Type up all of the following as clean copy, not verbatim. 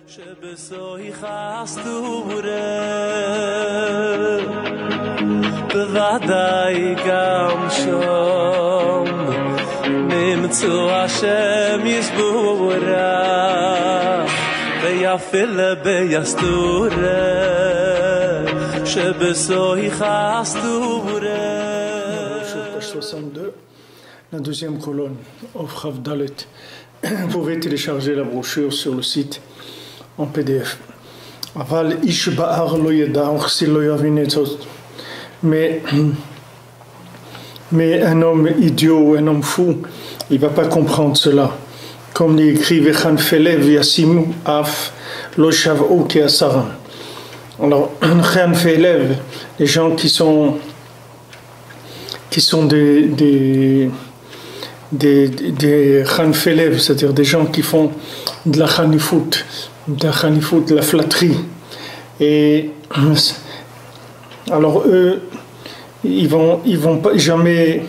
שבסוי חסטורה בוודאי גם שם נמצאו השם יסבורה ויפל ביסתורה שבסוי חסטורה. Page 62, la deuxième colonne, Ofrav Dalet. Vous pouvez télécharger la brochure sur le site en PDF. Aval ish ba'ar lo yeda uchsil lo yavin etzot. Mais un homme idiot, un homme fou, il ne va pas comprendre cela. Comme il écrit Vechan felev yasimu af lo shav'u ki asara. Alors, Chan felev, les gens qui sont des Khanfelev, c'est-à-dire des gens qui font de la khanifout, de la flatterie. Et alors eux, ils vont pas jamais,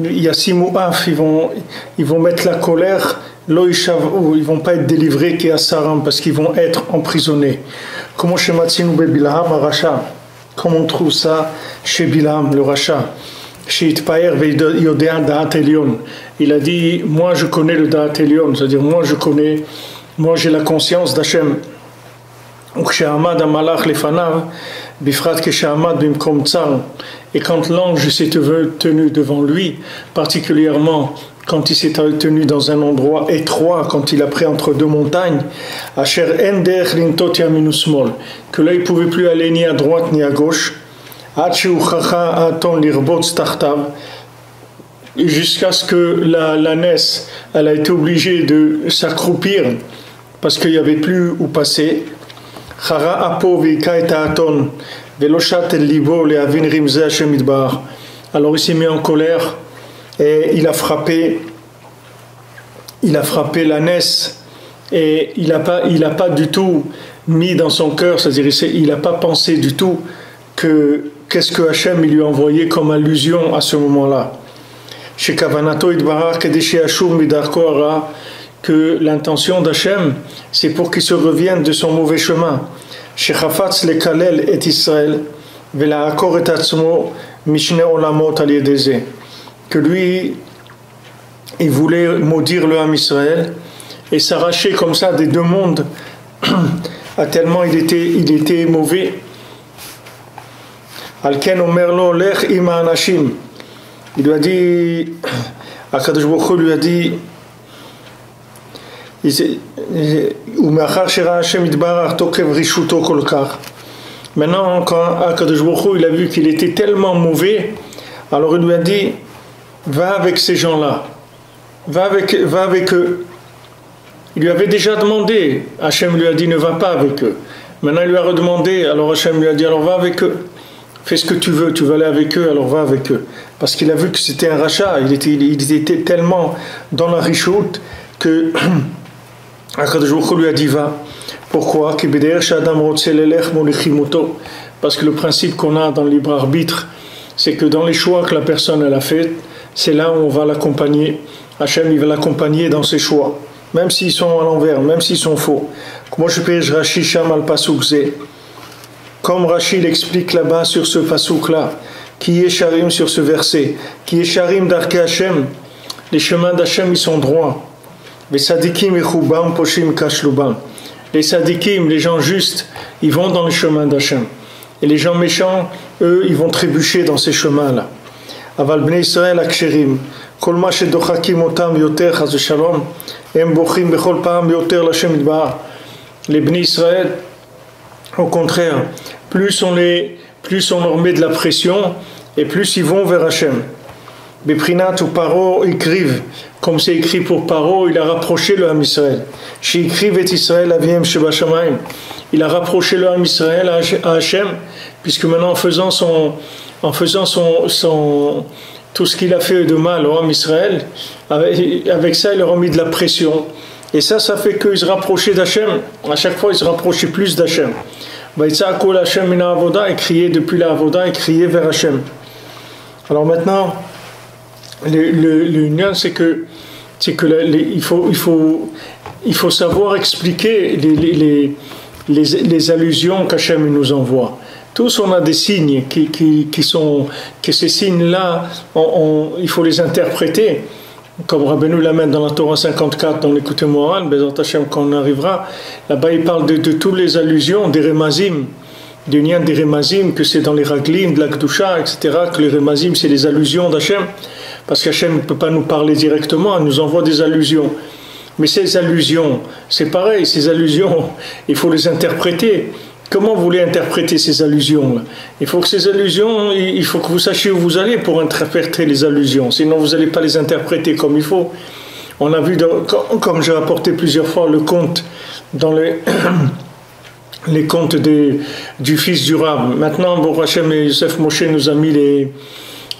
Yassimu Af, ils vont mettre la colère, Loïchav, ils vont pas être délivrés qui Asaram, parce qu'ils vont être emprisonnés. Comment chez Matsinu Bilham Racha, comme on trouve ça chez Bilam, le Racha. Il a dit, moi je connais le Da'at Elyon, c'est-à-dire moi j'ai la conscience d'Hachem. Et quand l'ange s'est tenu devant lui, particulièrement quand il s'est tenu dans un endroit étroit, quand il a pris entre deux montagnes, que là il ne pouvait plus aller ni à droite ni à gauche, jusqu'à ce que l'ânesse elle a été obligée de s'accroupir parce qu'il n'y avait plus où passer. Alors il s'est mis en colère et il a frappé l'ânesse et il n'a pas du tout mis dans son cœur, c'est-à-dire il n'a pas pensé du tout qu'est-ce que Hachem lui a envoyé comme allusion à ce moment-là. Chez Kavanato Idbarar que l'intention d'Hachem c'est pour qu'il se revienne de son mauvais chemin. Chez Chafatz le Kalel et Israël vela akor et atzmo mishne olamot al yedeze, que lui il voulait maudire le Ham Israël et s'arracher comme ça des deux mondes à tellement il était mauvais. Alken omerlo lech ima anashim. Il lui a dit, Akadosh Baruch Hu lui a dit, maintenant quand Akadosh Baruch Hu il a vu qu'il était tellement mauvais, alors il lui a dit, va avec ces gens-là, va avec eux. Il lui avait déjà demandé, Hachem lui a dit ne va pas avec eux. Maintenant il lui a redemandé, alors Hachem lui a dit alors va avec eux. Fais ce que tu veux aller avec eux, alors va avec eux. Parce qu'il a vu que c'était un rachat, il était tellement dans la richoute que Akadosh Baruch Hu lui a dit va. Pourquoi? Parce que le principe qu'on a dans le libre arbitre, c'est que dans les choix que la personne elle a fait, c'est là où on va l'accompagner. Hachem il va l'accompagner dans ses choix, même s'ils sont à l'envers, même s'ils sont faux. Comment je peux Rashi Sham al Pasuk Zeh? Comme Rachid explique là-bas sur ce pasouk-là, qui est Sharim sur ce verset, qui est Sharim d'Arke Hashem, les chemins d'Hachem ils sont droits. Les sadikim echubam poshim kashlubam. Les sadikim, les gens justes, ils vont dans les chemins d'Hachem. Et les gens méchants, eux, ils vont trébucher dans ces chemins-là. Aval bnei Israël aksherim, kol ma shedochakim otam yoter chas v'shalom, em bochim bechol pa'am yoter l'Hashem yitbarach. Les bnei Israël, au contraire, plus on leur met de la pression et plus ils vont vers Hachem. Beprinat ou Paro écrivent, comme c'est écrit pour Paro, il a rapproché le Ham Israël. Chez écrivent et Israël aviem sheba shamayim. Il a rapproché le Ham Israël à Hachem, puisque maintenant en faisant tout ce qu'il a fait de mal au Ham Israël, avec ça il leur a mis de la pression. Et ça fait qu'ils se rapprochaient d'Hachem. À chaque fois, ils se rapprochaient plus d'Hachem. Et crier depuis la Avoda et crier vers Hachem. Alors maintenant, le lien, c'est que il faut il faut savoir expliquer les allusions qu'Hachem nous envoie. Tous on a des signes que ces signes-là, il faut les interpréter. Comme Rabbeinu l'amène dans la Torah 54, dans l'écoute Moran, Bezat Hachem, quand on arrivera, là-bas il parle de toutes les allusions, des Remazim, du lien des Remazim, que c'est dans les Raglim, de la Kedusha, etc., que les Remazim c'est les allusions d'Hachem, parce qu'Hachem ne peut pas nous parler directement, il nous envoie des allusions. Mais ces allusions, c'est pareil, ces allusions, il faut les interpréter. Comment vous voulez interpréter ces allusions-là? Il faut que ces allusions, il faut que vous sachiez où vous allez pour interpréter les allusions. Sinon, vous n'allez pas les interpréter comme il faut. On a vu, comme j'ai rapporté plusieurs fois, le conte dans les contes du fils du Rav. Maintenant, Baruch Hashem et Yosef Moshe nous a mis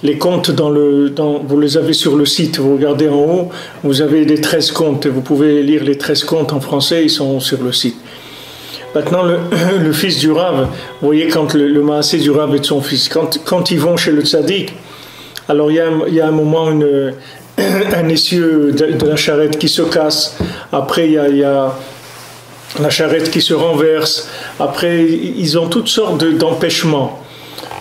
les contes vous les avez sur le site. Vous regardez en haut, vous avez les 13 contes. Vous pouvez lire les 13 contes en français, ils sont sur le site. Maintenant, le fils du Rav, vous voyez, quand le Maasé du Rav et de son fils, quand ils vont chez le Tzaddik, alors il y a un moment, un essieu de la charrette qui se casse, après il y a la charrette qui se renverse, après ils ont toutes sortes d'empêchements.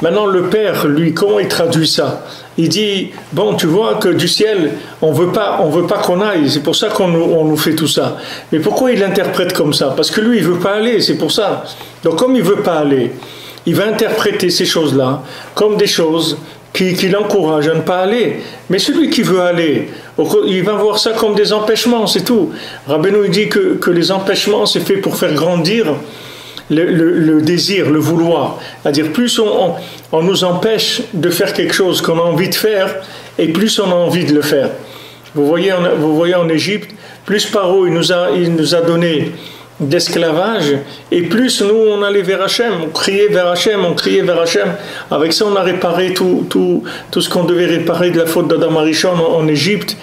Maintenant, le père, lui, comment il traduit ça? Il dit, bon, tu vois que du ciel, on veut pas qu'on aille, c'est pour ça qu'on nous fait tout ça. Mais pourquoi il l'interprète comme ça? Parce que lui, il veut pas aller, c'est pour ça. Donc, comme il veut pas aller, il va interpréter ces choses-là comme des choses qui l'encouragent à ne pas aller. Mais celui qui veut aller, il va voir ça comme des empêchements, c'est tout. Rabbeinu dit que les empêchements, c'est fait pour faire grandir le désir, le vouloir. C'est-à-dire, plus on nous empêche de faire quelque chose qu'on a envie de faire, et plus on a envie de le faire. Vous voyez en Égypte, plus Paro il nous a donné d'esclavage, et plus nous on allait vers Hachem, on criait vers Hachem. Avec ça on a réparé tout ce qu'on devait réparer de la faute d'Adam Arishon en Égypte,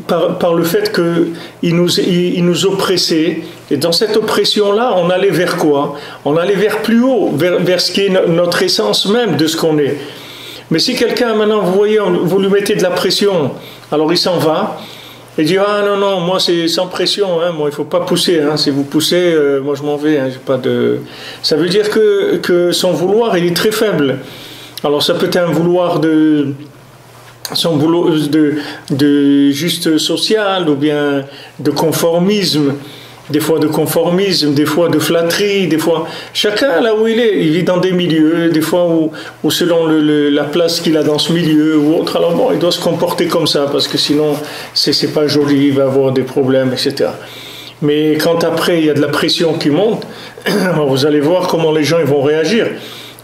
par le fait qu'il nous oppressait. Et dans cette oppression-là, on allait vers quoi? On allait vers plus haut, vers ce qui est notre essence même de ce qu'on est. Mais si quelqu'un, maintenant, vous voyez, vous lui mettez de la pression, alors il s'en va, et dit, ah non, moi c'est sans pression, hein, moi il ne faut pas pousser, hein, si vous poussez, moi je m'en vais, hein, j'ai pas de... Ça veut dire que son vouloir, il est très faible. Alors ça peut être un vouloir son boulot de juste social, ou bien de conformisme, des fois de flatterie, des fois chacun là où il vit dans des milieux, des fois où selon la place qu'il a dans ce milieu ou autre, alors bon, il doit se comporter comme ça, parce que sinon c'est pas joli, il va avoir des problèmes, etc. Mais quand après il y a de la pression qui monte, vous allez voir comment les gens ils vont réagir.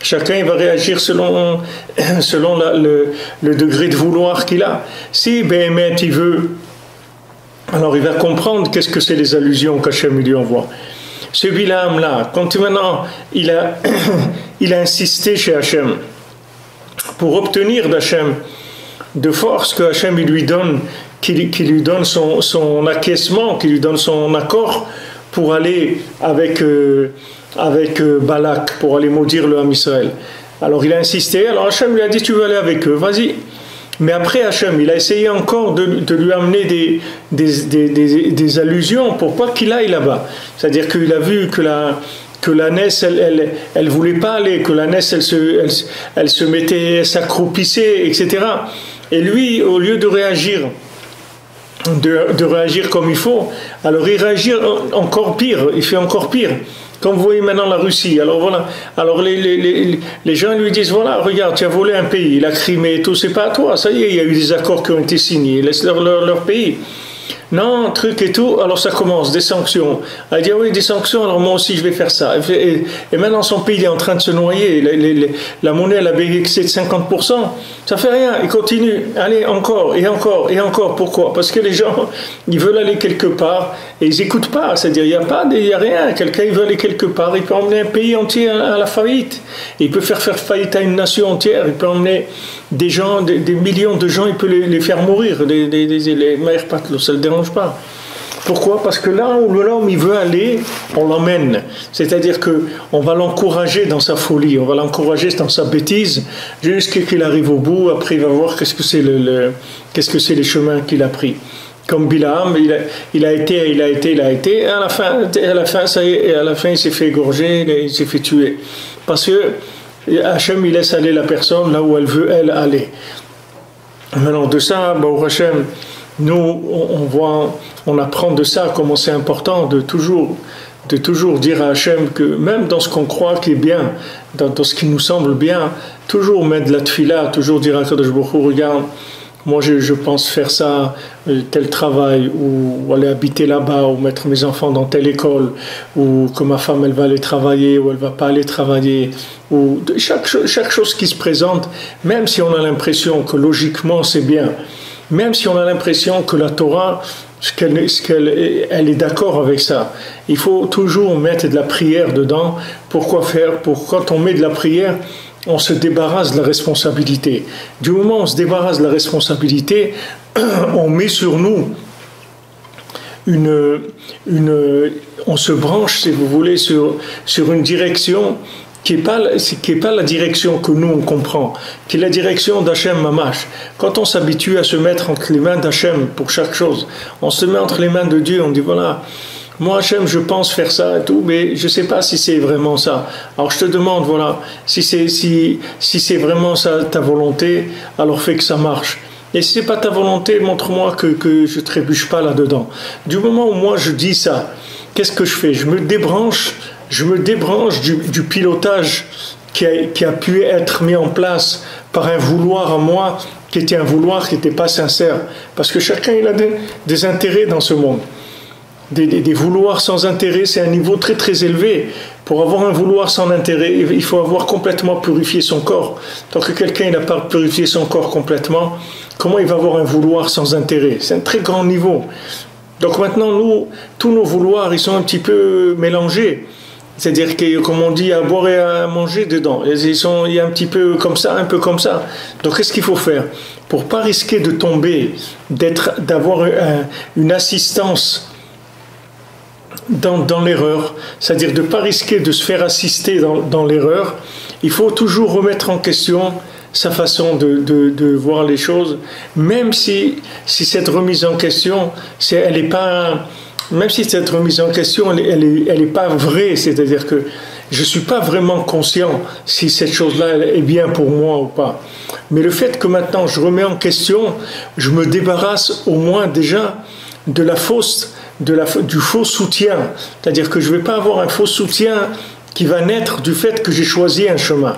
Chacun il va réagir selon le degré de vouloir qu'il a. Si Béhémet il veut, alors il va comprendre qu'est-ce que c'est les allusions qu'Hachem lui envoie. Ce Bilam-là, quand maintenant il a insisté chez Hachem pour obtenir d'Hachem de force que Hachem il lui donne, qui lui donne son acquiescement, qui lui donne son accord pour aller avec Balak, pour aller maudire le Ham Israël. Alors il a insisté, alors Hachem lui a dit, tu veux aller avec eux, vas-y. Mais après Hachem, il a essayé encore de lui amener des allusions pour pas qu'il aille là-bas. C'est-à-dire qu'il a vu que la Ness, elle voulait pas aller, que la Ness, elle se mettait, elle s'accroupissait, etc. Et lui, au lieu de réagir comme il faut, alors il réagit encore pire, il fait encore pire. Comme vous voyez maintenant la Russie, alors voilà, alors les gens lui disent, voilà, regarde, tu as volé un pays, la Crimée et tout, c'est pas à toi, ça y est, il y a eu des accords qui ont été signés, laisse leur pays. Non, truc et tout, alors ça commence, des sanctions. Elle dit, ah oui, des sanctions, alors moi aussi je vais faire ça. Et maintenant son pays est en train de se noyer, la monnaie elle a baissé de 50%, ça fait rien, il continue, allez, encore, et encore, et encore. Pourquoi? Parce que les gens, ils veulent aller quelque part, et ils n'écoutent pas, c'est-à-dire il n'y a rien, quelqu'un il veut aller quelque part, il peut emmener un pays entier à la faillite, il peut faire faillite à une nation entière, il peut emmener des gens, des millions de gens, il peut les faire mourir, les Maher Patlo, ça ne le dérange pas. Pourquoi? Parce que là où l'homme il veut aller, on l'emmène. C'est-à-dire qu'on va l'encourager dans sa folie, on va l'encourager dans sa bêtise, jusqu'à qu'il arrive au bout, après il va voir qu'est-ce que c'est les chemins qu'il a pris. comme Bilam, il a été, et à la fin, ça y est, et à la fin, il s'est fait égorger, il s'est fait tuer. Parce que Hachem, il laisse aller la personne là où elle veut, elle, aller. Maintenant, de ça, Baruch Hashem, nous, on apprend de ça comment c'est important de toujours dire à Hachem que même dans ce qu'on croit qui est bien, dans ce qui nous semble bien, toujours mettre de la tfila, toujours dire à Kadosh Baruch Hu, regarde, moi je pense faire ça, tel travail, ou aller habiter là-bas, ou mettre mes enfants dans telle école, ou que ma femme elle va aller travailler, ou elle va pas aller travailler, ou chaque chose qui se présente, même si on a l'impression que logiquement c'est bien, même si on a l'impression que la Torah, elle est d'accord avec ça. Il faut toujours mettre de la prière dedans. Pourquoi faire? Quand on met de la prière, on se débarrasse de la responsabilité. Du moment où on se débarrasse de la responsabilité, on met sur nous on se branche, si vous voulez, sur une direction qui n'est pas la direction que nous on comprend, qui est la direction d'Hachem Mamash. Quand on s'habitue à se mettre entre les mains d'Hachem pour chaque chose, on se met entre les mains de Dieu, on dit voilà, moi Hachem je pense faire ça et tout, mais je ne sais pas si c'est vraiment ça. Alors je te demande, voilà, si c'est vraiment ça ta volonté, alors fais que ça marche. Et si ce n'est pas ta volonté, montre-moi que je ne trébuche pas là-dedans. Du moment où moi je dis ça, qu'est-ce que je fais? Je me débranche du pilotage qui a pu être mis en place par un vouloir à moi, qui était un vouloir qui n'était pas sincère. Parce que chacun il a des intérêts dans ce monde. Des vouloirs sans intérêt, c'est un niveau très très élevé. Pour avoir un vouloir sans intérêt, il faut avoir complètement purifié son corps. Tant que quelqu'un n'a pas purifié son corps complètement, comment il va avoir un vouloir sans intérêt? C'est un très grand niveau. Donc maintenant, nous, tous nos vouloirs, ils sont un petit peu mélangés. C'est-à-dire que, comme on dit, à boire et à manger dedans. Il y a un petit peu comme ça, un peu comme ça. Donc qu'est-ce qu'il faut faire? Pour ne pas risquer de tomber, d'avoir une assistance dans l'erreur, c'est-à-dire de ne pas risquer de se faire assister dans l'erreur, il faut toujours remettre en question sa façon de voir les choses, même si cette remise en question, elle n'est pas... Même si cette remise en question, elle est pas vraie, c'est-à-dire que je ne suis pas vraiment conscient si cette chose-là est bien pour moi ou pas. Mais le fait que maintenant je remets en question, je me débarrasse au moins déjà de du faux soutien. C'est-à-dire que je ne vais pas avoir un faux soutien qui va naître du fait que j'ai choisi un chemin.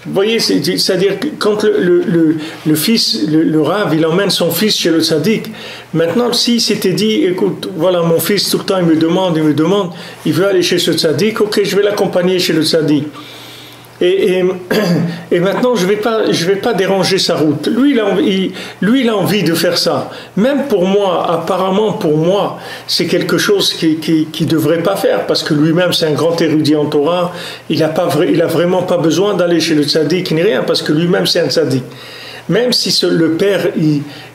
Vous voyez, c'est-à-dire que quand le fils, le Rav, il emmène son fils chez le tzaddik, maintenant s'il s'était dit, écoute, voilà mon fils tout le temps il me demande, il veut aller chez ce tzaddik, ok, je vais l'accompagner chez le tzaddik. Et maintenant je vais pas déranger sa route. Lui il a envie de faire ça. Même pour moi, apparemment pour moi, c'est quelque chose qu'il devrait pas faire parce que lui-même c'est un grand érudit en Torah. Il a vraiment pas besoin d'aller chez le tzaddik ni rien parce que lui-même c'est un tzaddik. Même si le père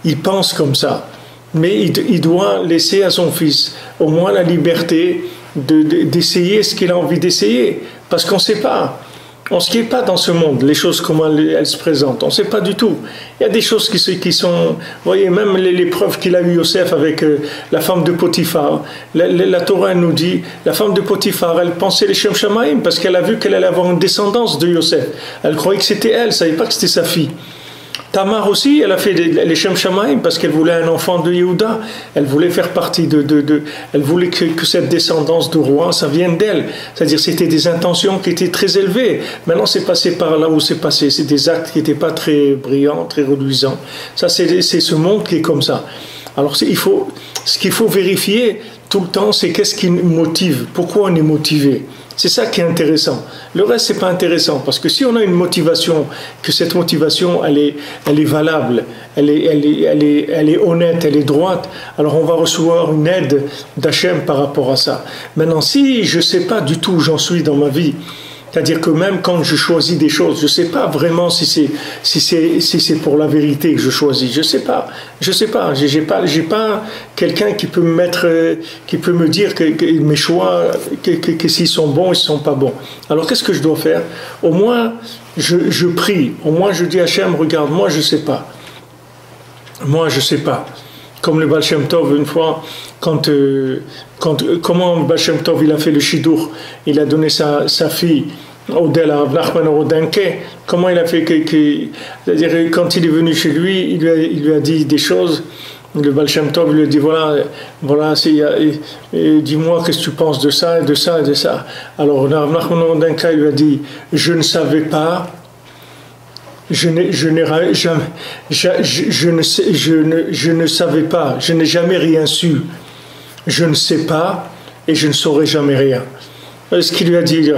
il pense comme ça, mais il doit laisser à son fils au moins la liberté d'essayer ce qu'il a envie d'essayer parce qu'on sait pas. On ne sait pas dans ce monde les choses comment elles se présentent, on ne sait pas du tout. Il y a des choses qui sont, vous voyez, même les preuves qu'il a eu Yosef avec la femme de Potiphar. La Torah elle nous dit, la femme de Potiphar, elle pensait les Shem Shamaim parce qu'elle a vu qu'elle allait avoir une descendance de Yosef. Elle croyait que c'était elle, elle ne savait pas que c'était sa fille. Tamar aussi, elle a fait les Shem Shamaim parce qu'elle voulait un enfant de Yehuda. Elle voulait faire partie elle voulait que cette descendance de roi, ça vienne d'elle. C'est-à-dire c'était des intentions qui étaient très élevées. Maintenant, c'est passé par là où c'est passé. C'est des actes qui n'étaient pas très brillants, très reluisants. Ça, c'est ce monde qui est comme ça. Alors, ce qu'il faut vérifier tout le temps, c'est qu'est-ce qui nous motive. Pourquoi on est motivé? C'est ça qui est intéressant. Le reste, c'est pas intéressant. Parce que si on a une motivation, que cette motivation, elle est valable, elle est honnête, elle est droite, alors on va recevoir une aide d'Hachem par rapport à ça. Maintenant, si je sais pas du tout où j'en suis dans ma vie, c'est-à-dire que même quand je choisis des choses, je ne sais pas vraiment si c'est pour la vérité que je choisis. Je sais pas. J'ai pas quelqu'un qui peut me dire que mes choix, que s'ils sont bons, ils sont pas bons. Alors qu'est-ce que je dois faire? Au moins, je prie. Au moins, je dis à Hachem, regarde, moi je sais pas. comme le Baal Shem Tov, une fois, comment le Baal Shem Tov il a fait le Shidur, il a donné sa fille Odel à Nachman Rodenke, comment il a fait c'est-à-dire quand il est venu chez lui, il lui a dit des choses. Le Baal Shem Tov lui a dit voilà dis-moi qu'est-ce que tu penses de ça et de ça et de ça. Alors Nachman Rodenke lui a dit je ne savais pas, je ne savais pas, je n'ai jamais rien su, je ne sais pas et je ne saurai jamais rien. Ce qu'il lui a dit,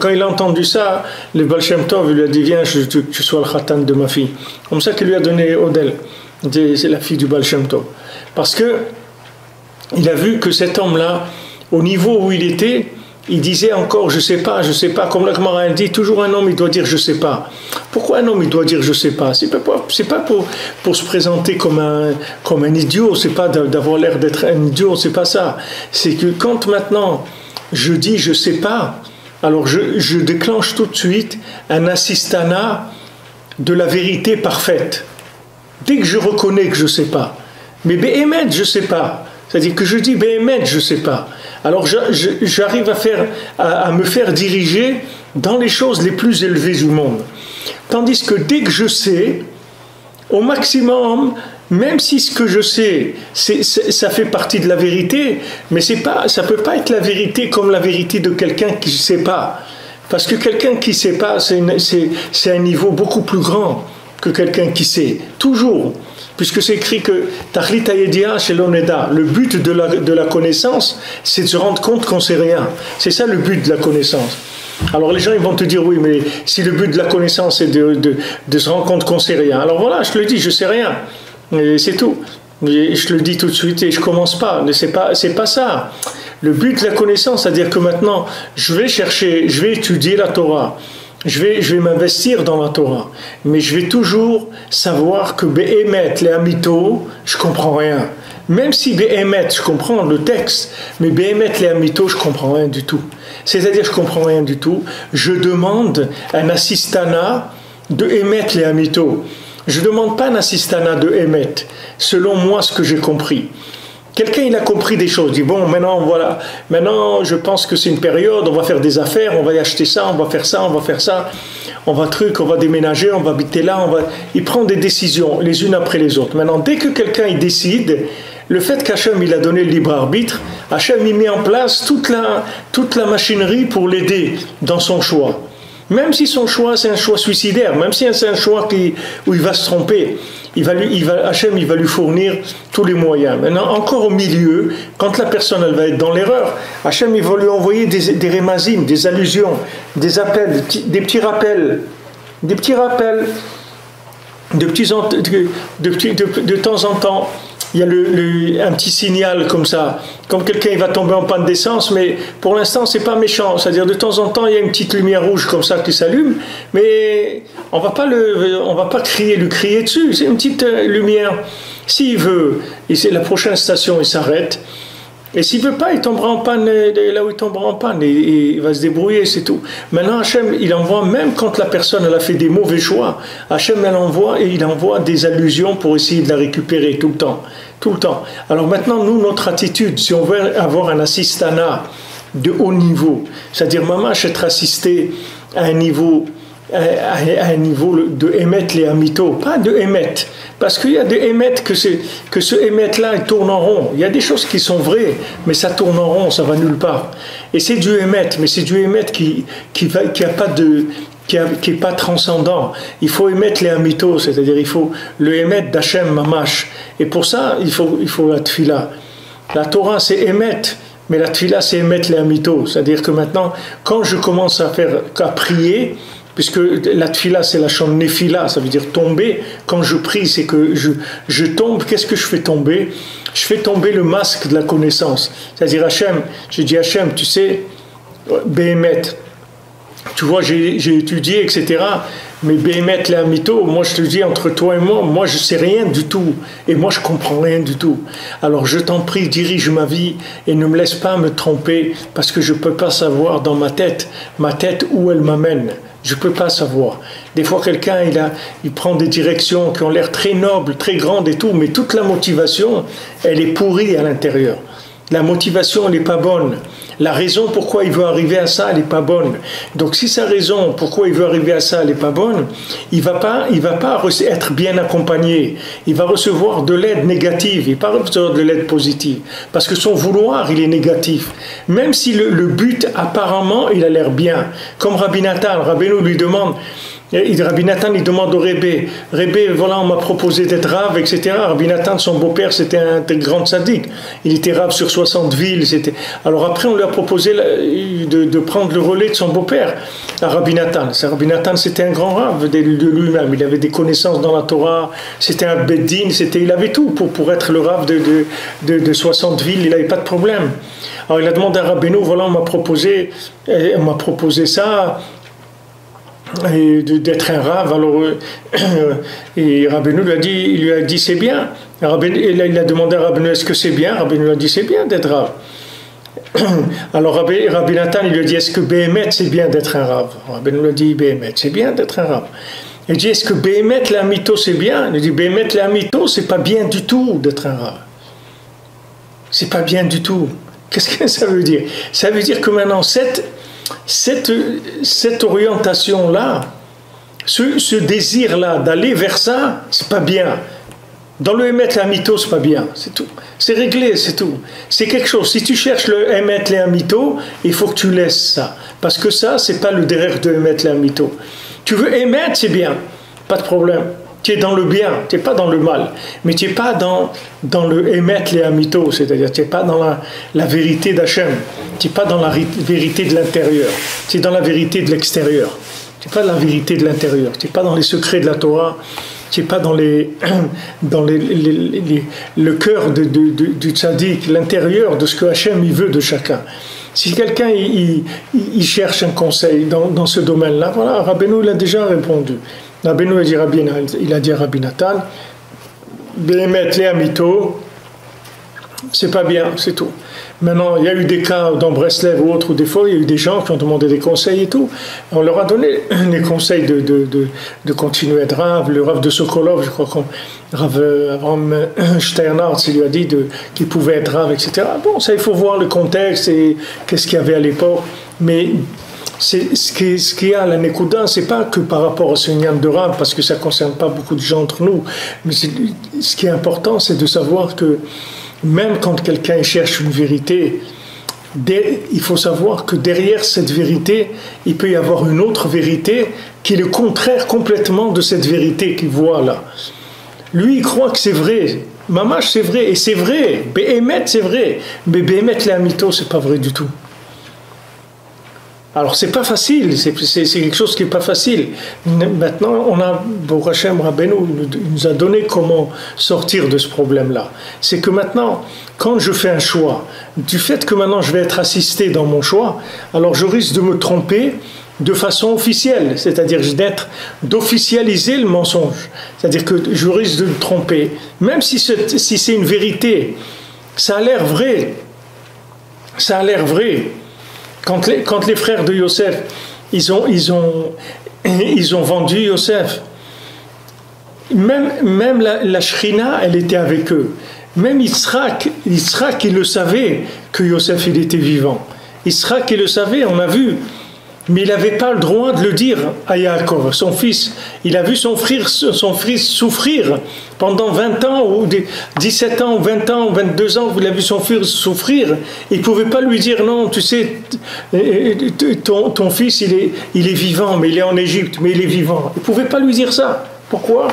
quand il a entendu ça, le Baal Shem Tov lui a dit viens, que tu sois le khatan de ma fille. Comme ça qu'il lui a donné Odel, c'est la fille du Baal Shem Tov. Parce que il a vu que cet homme-là, au niveau où il était, il disait encore je sais pas, comme la Gemara dit, toujours un homme il doit dire je sais pas. Pourquoi un homme il doit dire je sais pas? C'est pas pour se présenter comme un idiot, c'est pas d'avoir l'air d'être un idiot, c'est pas ça. C'est que quand maintenant je dis je sais pas, alors je déclenche tout de suite un assistana de la vérité parfaite. Dès que je reconnais que je sais pas, mais Béhémet je sais pas, c'est-à-dire que je dis Béhémet je sais pas, alors j'arrive à me faire diriger dans les choses les plus élevées du monde. Tandis que dès que je sais, au maximum, même si ce que je sais, ça fait partie de la vérité, mais ça ne peut pas être la vérité comme la vérité de quelqu'un qui ne sait pas. Parce que quelqu'un qui ne sait pas, c'est un niveau beaucoup plus grand que quelqu'un qui sait. Toujours. Puisque c'est écrit que Tachlit Hayediah chez l'Oneda, le but de la connaissance, c'est de se rendre compte qu'on ne sait rien. C'est ça le but de la connaissance. Alors les gens ils vont te dire oui, mais si le but de la connaissance c'est de se rendre compte qu'on ne sait rien, alors voilà, je te le dis, je ne sais rien. Et c'est tout. Et je le dis tout de suite et je ne commence pas. C'est pas ça. Le but de la connaissance, c'est-à-dire que maintenant, je vais étudier la Torah. Je vais m'investir dans la Torah, mais je vais toujours savoir que Béhémet, les Amito, je comprends rien. Même si Béhémet, je comprends le texte, mais Béhémet, les Amito, je comprends rien du tout. C'est-à-dire, je comprends rien du tout. Je demande un assistana de Hémet, les Amito. Je ne demande pas un assistana de Hémet, selon moi ce que j'ai compris. Quelqu'un il a compris des choses, il dit bon maintenant voilà, maintenant je pense que c'est une période, on va faire des affaires, on va y acheter ça, on va faire ça, on va déménager, on va habiter là, il prend des décisions les unes après les autres. Maintenant dès que quelqu'un il décide, le fait qu'Hachem il a donné le libre arbitre, Hachem il met en place toute la machinerie pour l'aider dans son choix. Même si son choix c'est un choix suicidaire, même si c'est un choix où il va se tromper, Hachem il va lui fournir tous les moyens. Maintenant, encore au milieu, quand la personne elle va être dans l'erreur, Hachem il va lui envoyer des rémazim, des allusions, des appels, des petits rappels, de temps en temps. Il y a un petit signal comme ça, comme quelqu'un il va tomber en panne d'essence, mais pour l'instant c'est pas méchant, c'est-à-dire de temps en temps il y a une petite lumière rouge comme ça qui s'allume, mais on va pas lui crier dessus, c'est une petite lumière. S'il veut, la prochaine station il s'arrête, et s'il veut pas il tombera en panne là où il tombera en panne, et il va se débrouiller, c'est tout. Maintenant Hachem il envoie, même quand la personne elle a fait des mauvais choix, Hachem il envoie des allusions pour essayer de la récupérer tout le temps. Alors maintenant, nous, notre attitude, si on veut avoir un assistana de haut niveau, c'est-à-dire mamash être assisté à un niveau de Hémet les Amito, pas de Hémet, parce qu'il y a des Hémet que ce Hémet-là il tourne en rond. Il y a des choses qui sont vraies, mais ça tourne en rond, ça va nulle part. Et c'est du Hémet, mais c'est du Hémet qui est pas transcendant. Il faut émettre les amitos, c'est-à-dire il faut le émettre d'Hachem Mamash. Et pour ça, il faut la tfila. La Torah, c'est émettre, mais la tfila, c'est émettre les amitos. C'est-à-dire que maintenant, quand je commence à prier, puisque la tfila, c'est la chante nefila, ça veut dire tomber. Quand je prie, c'est que je tombe. Qu'est-ce que je fais tomber? Je fais tomber le masque de la connaissance. C'est-à-dire Hachem, je dis Hachem, tu sais, Béhémet, tu vois, j'ai étudié, etc. Mais Béhémet les Amito, moi je te dis, entre toi et moi je sais rien du tout. Et moi je comprends rien du tout. Alors je t'en prie, dirige ma vie et ne me laisse pas me tromper parce que je ne peux pas savoir dans ma tête où elle m'amène. Je ne peux pas savoir. Des fois, quelqu'un, il prend des directions qui ont l'air très nobles, très grandes et tout, mais toute la motivation, elle est pourrie à l'intérieur. La motivation, elle n'est pas bonne. La raison pourquoi il veut arriver à ça, elle n'est pas bonne. Donc si sa raison pourquoi il veut arriver à ça, elle n'est pas bonne, il va pas être bien accompagné. Il va recevoir de l'aide négative, il va pas recevoir de l'aide positive. Parce que son vouloir, il est négatif. Même si le but, apparemment, il a l'air bien. Comme Rabbi Nathan, Rabbeinu lui demande, Rabbi Nathan, il demande au Rebbe, voilà, on m'a proposé d'être rave, etc. Rabbi Nathan, son beau-père, c'était un grand sadique. Il était rave sur 60 villes. Alors après, on lui a proposé de prendre le relais de son beau-père, à Rabbi Nathan. Rabbi Nathan, c'était un grand rave de lui-même. Il avait des connaissances dans la Torah, c'était un beddin, il avait tout pour être le rave de 60 villes, il n'avait pas de problème. Alors il a demandé à Rabbeinu, voilà, on m'a proposé ça, et d'être un rave. Alors et Rabbeinu lui a dit c'est bien. Il a demandé à Rabbeinu est-ce que c'est bien. Rabbeinu lui a dit c'est bien d'être rave. Alors Rabbi Nathan il lui a dit est-ce que Béhémet c'est bien d'être un rave. Rabbeinu lui a dit Béhémet c'est bien d'être un rave. Il dit est-ce que Béhémet les Amito c'est bien. Il dit Béhémet les Amito c'est pas bien du tout d'être un rave. C'est pas bien du tout. Qu'est-ce que ça veut dire? Ça veut dire que maintenant cette orientation-là, ce désir-là d'aller vers ça, c'est pas bien. Dans le Emet le Amito, c'est pas bien, c'est tout. C'est réglé, c'est tout. C'est quelque chose. Si tu cherches le Emet le Amito, il faut que tu laisses ça. Parce que ça, c'est pas le derrière de Emet le Amito. Tu veux Emet, c'est bien, pas de problème. Tu es dans le bien, tu n'es pas dans le mal. Mais tu n'es pas dans le Emet le Amito, c'est-à-dire tu n'es pas dans la vérité d'Hachem. Tu n'es pas dans la vérité de l'intérieur. Tu es dans la vérité de l'extérieur. Tu n'es pas dans la vérité de l'intérieur. Tu n'es pas dans les secrets de la Torah. Tu n'es pas dans le cœur du tzaddik, l'intérieur de ce que Hachem il veut de chacun. Si quelqu'un il cherche un conseil dans ce domaine-là, voilà, Rabbeinu il a déjà répondu. Rabbeinu il a dit à Rabbi Nathan, Béhémet les Amito, c'est pas bien, c'est tout. Maintenant, il y a eu des cas dans Breslev ou autre, où des fois, il y a eu des gens qui ont demandé des conseils et tout. On leur a donné les conseils de continuer à être rave. Le rave de Sokolov, je crois qu'on Avram Steinhardt, il lui a dit qu'il pouvait être rave, etc. Bon, ça, il faut voir le contexte et qu'est-ce qu'il y avait à l'époque. Mais ce qu'il y a à la Nekuda, c'est pas que par rapport au Seigneur de rave, parce que ça ne concerne pas beaucoup de gens entre nous. Mais ce qui est important, c'est de savoir que même quand quelqu'un cherche une vérité, il faut savoir que derrière cette vérité, il peut y avoir une autre vérité qui est le contraire complètement de cette vérité qu'il voit là. Lui, il croit que c'est vrai. Mamash, c'est vrai. Et c'est vrai. Béhémet, c'est vrai. Mais Béhémet, les Amito, c'est pas vrai du tout. Alors, c'est pas facile, c'est quelque chose qui n'est pas facile. Maintenant, on a, Baruch Hashem, Rabbeinu nous a donné comment sortir de ce problème-là. C'est que maintenant, quand je fais un choix, du fait que maintenant je vais être assisté dans mon choix, alors je risque de me tromper de façon officielle, c'est-à-dire d'officialiser le mensonge. C'est-à-dire que je risque de me tromper. Même si c'est une vérité, ça a l'air vrai. Ça a l'air vrai. Quand les frères de Yosef, ils ont vendu Yosef, même la Shrina, elle était avec eux. Même Yitzhak, il le savait que Yosef, il était vivant. Yitzhak, il le savait, on a vu. Mais il n'avait pas le droit de le dire à Yaakov, son fils. Il a vu son fils souffrir pendant 20 ans, ou 17 ans, ou 20 ans, ou 22 ans, il a vu son fils souffrir. Il ne pouvait pas lui dire, non, tu sais, ton fils, il est vivant, mais il est en Égypte, mais il est vivant. Il ne pouvait pas lui dire ça. Pourquoi ?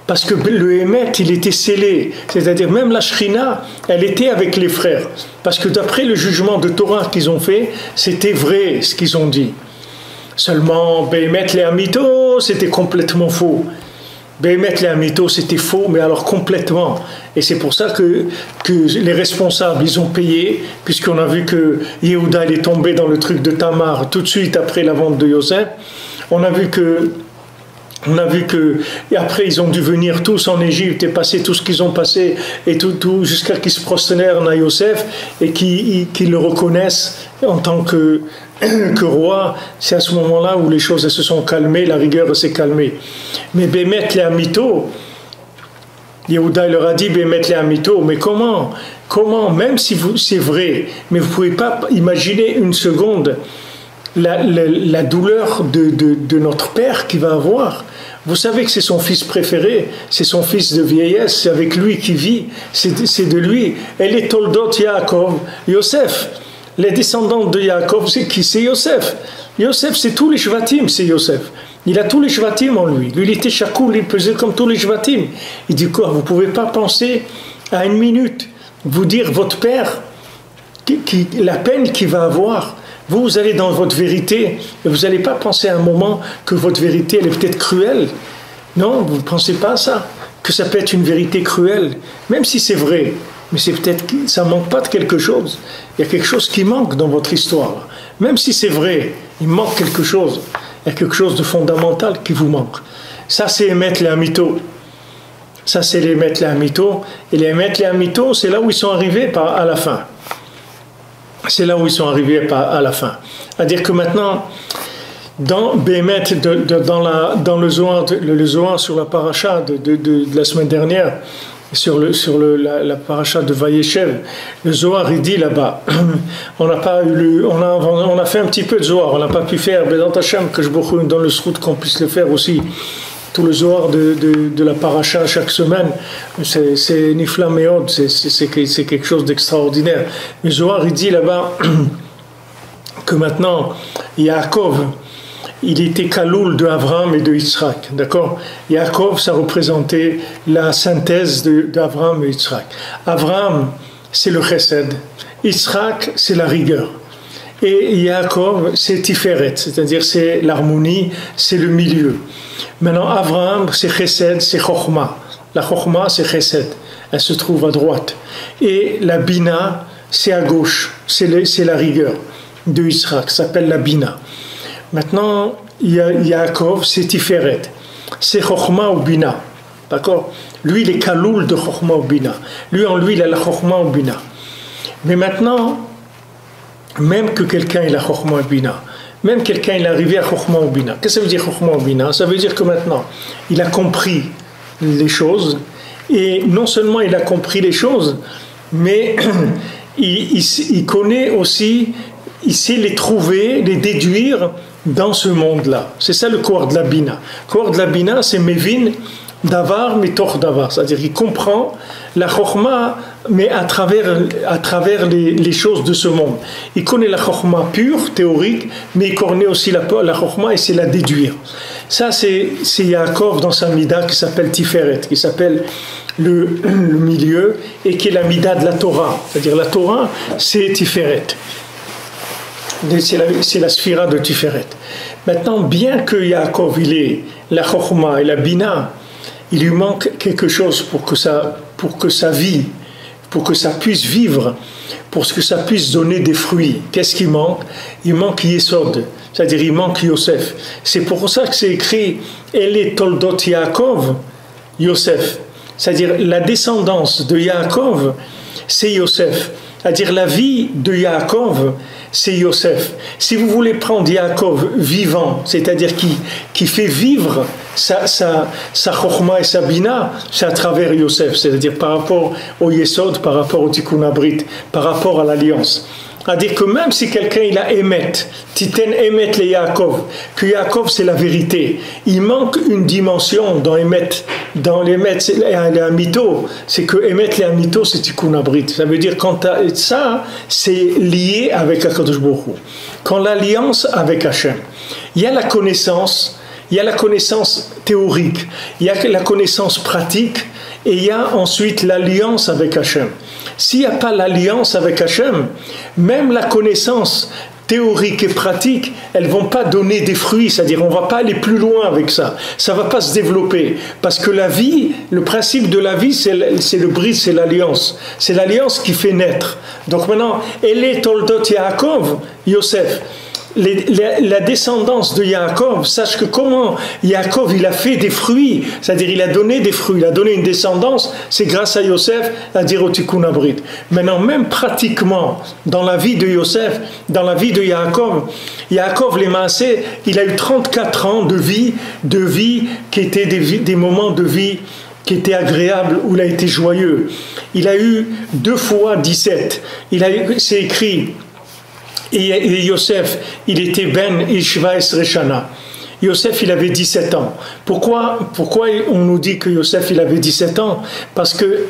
Parce que le Hémet, il était scellé. C'est-à-dire, même la Shrina, elle était avec les frères. Parce que d'après le jugement de Torah qu'ils ont fait, c'était vrai ce qu'ils ont dit. Seulement, Béhémet les Amito, c'était complètement faux. Béhémet les Amito, c'était faux, mais alors complètement. Et c'est pour ça que les responsables, ils ont payé, puisqu'on a vu que Yehuda, il est tombé dans le truc de Tamar tout de suite après la vente de Yosef. On a vu que, et après ils ont dû venir tous en Égypte et passer tout ce qu'ils ont passé, et tout jusqu'à qu'ils se prosternent à Yosef et qu'ils le reconnaissent en tant que roi. C'est à ce moment-là où les choses elles se sont calmées, la rigueur s'est calmée. Mais Bémet les Amito, Yehuda leur a dit Bémet les Amito, mais comment, même si c'est vrai, mais vous ne pouvez pas imaginer une seconde la douleur de notre père qu'il va avoir. Vous savez que c'est son fils préféré, c'est son fils de vieillesse, c'est avec lui qu'il vit, c'est de lui. Et les Toldot Yaakov, Yosef, les descendants de Yaakov, c'est qui? C'est Yosef. Yosef, c'est tous les Shvatim, c'est Yosef. Il a tous les Shvatim en lui. Lui, il était Shakoul, il pesait comme tous les Shvatim. Il dit quoi? Vous ne pouvez pas penser à une minute, vous dire votre père, la peine qu'il va avoir. Vous allez dans votre vérité et vous n'allez pas penser à un moment que votre vérité elle est peut-être cruelle. Non, vous ne pensez pas à ça, que ça peut être une vérité cruelle, même si c'est vrai. Mais c'est peut-être ça manque pas de quelque chose. Il y a quelque chose qui manque dans votre histoire. Même si c'est vrai, il manque quelque chose. Il y a quelque chose de fondamental qui vous manque. Ça, c'est émettre les Amito. Ça, c'est les émettre les Amito. Et les émettre les Amito, c'est là où ils sont arrivés à la fin. C'est là où ils sont arrivés à la fin. C'est-à-dire que maintenant, dans Béhémet, dans le Zohar sur la paracha de la semaine dernière, sur la paracha de Vayeshev, le Zohar il dit là-bas, on a fait un petit peu de Zohar, on n'a pas pu faire, mais dans Hachem, que je vous donne le srout qu'on puisse le faire aussi. Tout le Zohar de la paracha chaque semaine, c'est Nifla Meod, c'est quelque chose d'extraordinaire. Le Zohar il dit là-bas que maintenant Yaakov, il était Kaloul de Abraham et de Yitzhak, d'accord? Yaakov, ça représentait la synthèse d'Abraham et Yitzhak. Abraham, c'est le chesed, Yitzhak, c'est la rigueur. Et Yaakov, c'est Tiferet, c'est-à-dire c'est l'harmonie, c'est le milieu. Maintenant, Abraham, c'est Chesed, c'est Chokhmah. La Chokhmah, c'est Chesed. Elle se trouve à droite. Et la Bina, c'est à gauche. C'est la rigueur de Yitzhak. Ça s'appelle la Bina. Maintenant, Yaakov, c'est Tiferet. C'est Chokhmah ou Bina. D'accord? Lui, il est Kaloul de Chokhmah ou Bina. Lui, en lui, il a la Chokhmah ou Bina. Mais maintenant, même que quelqu'un ait la Chokhmah ou Bina, même quelqu'un il est arrivé à Chokhmah ou Bina. Qu'est-ce que ça veut dire Chokhmah ou Bina? Ça veut dire que maintenant, il a compris les choses, et non seulement il a compris les choses, mais il connaît aussi, il sait les trouver, les déduire dans ce monde-là. C'est ça le Koar de la Bina. Koar de la Bina, c'est Mevin, Davar, Mitoch Davar. C'est-à-dire qu'il comprend la Chokhmah, mais à travers les choses de ce monde. Il connaît la Chokhmah pure, théorique, mais il connaît aussi la Chokhmah et c'est la déduire. Ça, c'est Yaakov dans sa Mida qui s'appelle Tiferet, qui s'appelle le milieu, et qui est la Mida de la Torah. C'est-à-dire la Torah, c'est Tiferet. C'est la sphira de Tiferet. Maintenant, bien que Yaakov, il ait la Chokhmah et la Bina, il lui manque quelque chose pour que ça vive, pour que ça puisse vivre, pour que ça puisse donner des fruits. Qu'est-ce qui manque? Il manque Yesod, c'est-à-dire il manque Yosef. C'est pour ça que c'est écrit Ele Toldot Yaakov, Yosef. C'est-à-dire la descendance de Yaakov, c'est Yosef. C'est-à-dire la vie de Yaakov, c'est Yosef. Si vous voulez prendre Yaakov vivant, c'est-à-dire qui fait vivre sa Chokhmah et sa Bina, c'est à travers Yosef, c'est-à-dire par rapport au Yesod, par rapport au Tikkun Abrit, par rapport à l'Alliance. C'est-à-dire que même si quelqu'un il a Emet, Titen Emet le Yaakov, que Yaakov c'est la vérité, il manque une dimension dans Emet, dans l'Emet, les Amito, c'est que Emet les Amito c'est Tikkun Abrit. Ça veut dire quand ça, c'est lié avec HaKadosh Baruch Hu. Quand l'alliance avec Hachem, il y a la connaissance théorique, il y a la connaissance pratique, et il y a ensuite l'alliance avec Hachem. S'il n'y a pas l'alliance avec Hachem, même la connaissance théoriques et pratiques, elles vont pas donner des fruits, c'est-à-dire on va pas aller plus loin avec ça. Ça va pas se développer. Parce que la vie, le principe de la vie, c'est le bris, c'est l'alliance. C'est l'alliance qui fait naître. Donc maintenant, Ele Toldot Yaakov, Yosef, la descendance de Yaakov, sache que comment Yaakov il a fait des fruits, c'est-à-dire il a donné des fruits, il a donné une descendance, c'est grâce à Yosef, à dire au Tikkun Abrit. Maintenant, même pratiquement dans la vie de Yosef, dans la vie de Yaakov les Maasé, il a eu 34 ans de vie qui étaient des moments de vie qui étaient agréables, où il a été joyeux. Il a eu 2 fois 17. C'est écrit. Et Yosef, il était Ben Ishva Esreshana. Yosef, il avait 17 ans. Pourquoi on nous dit que Yosef, il avait 17 ans? Parce que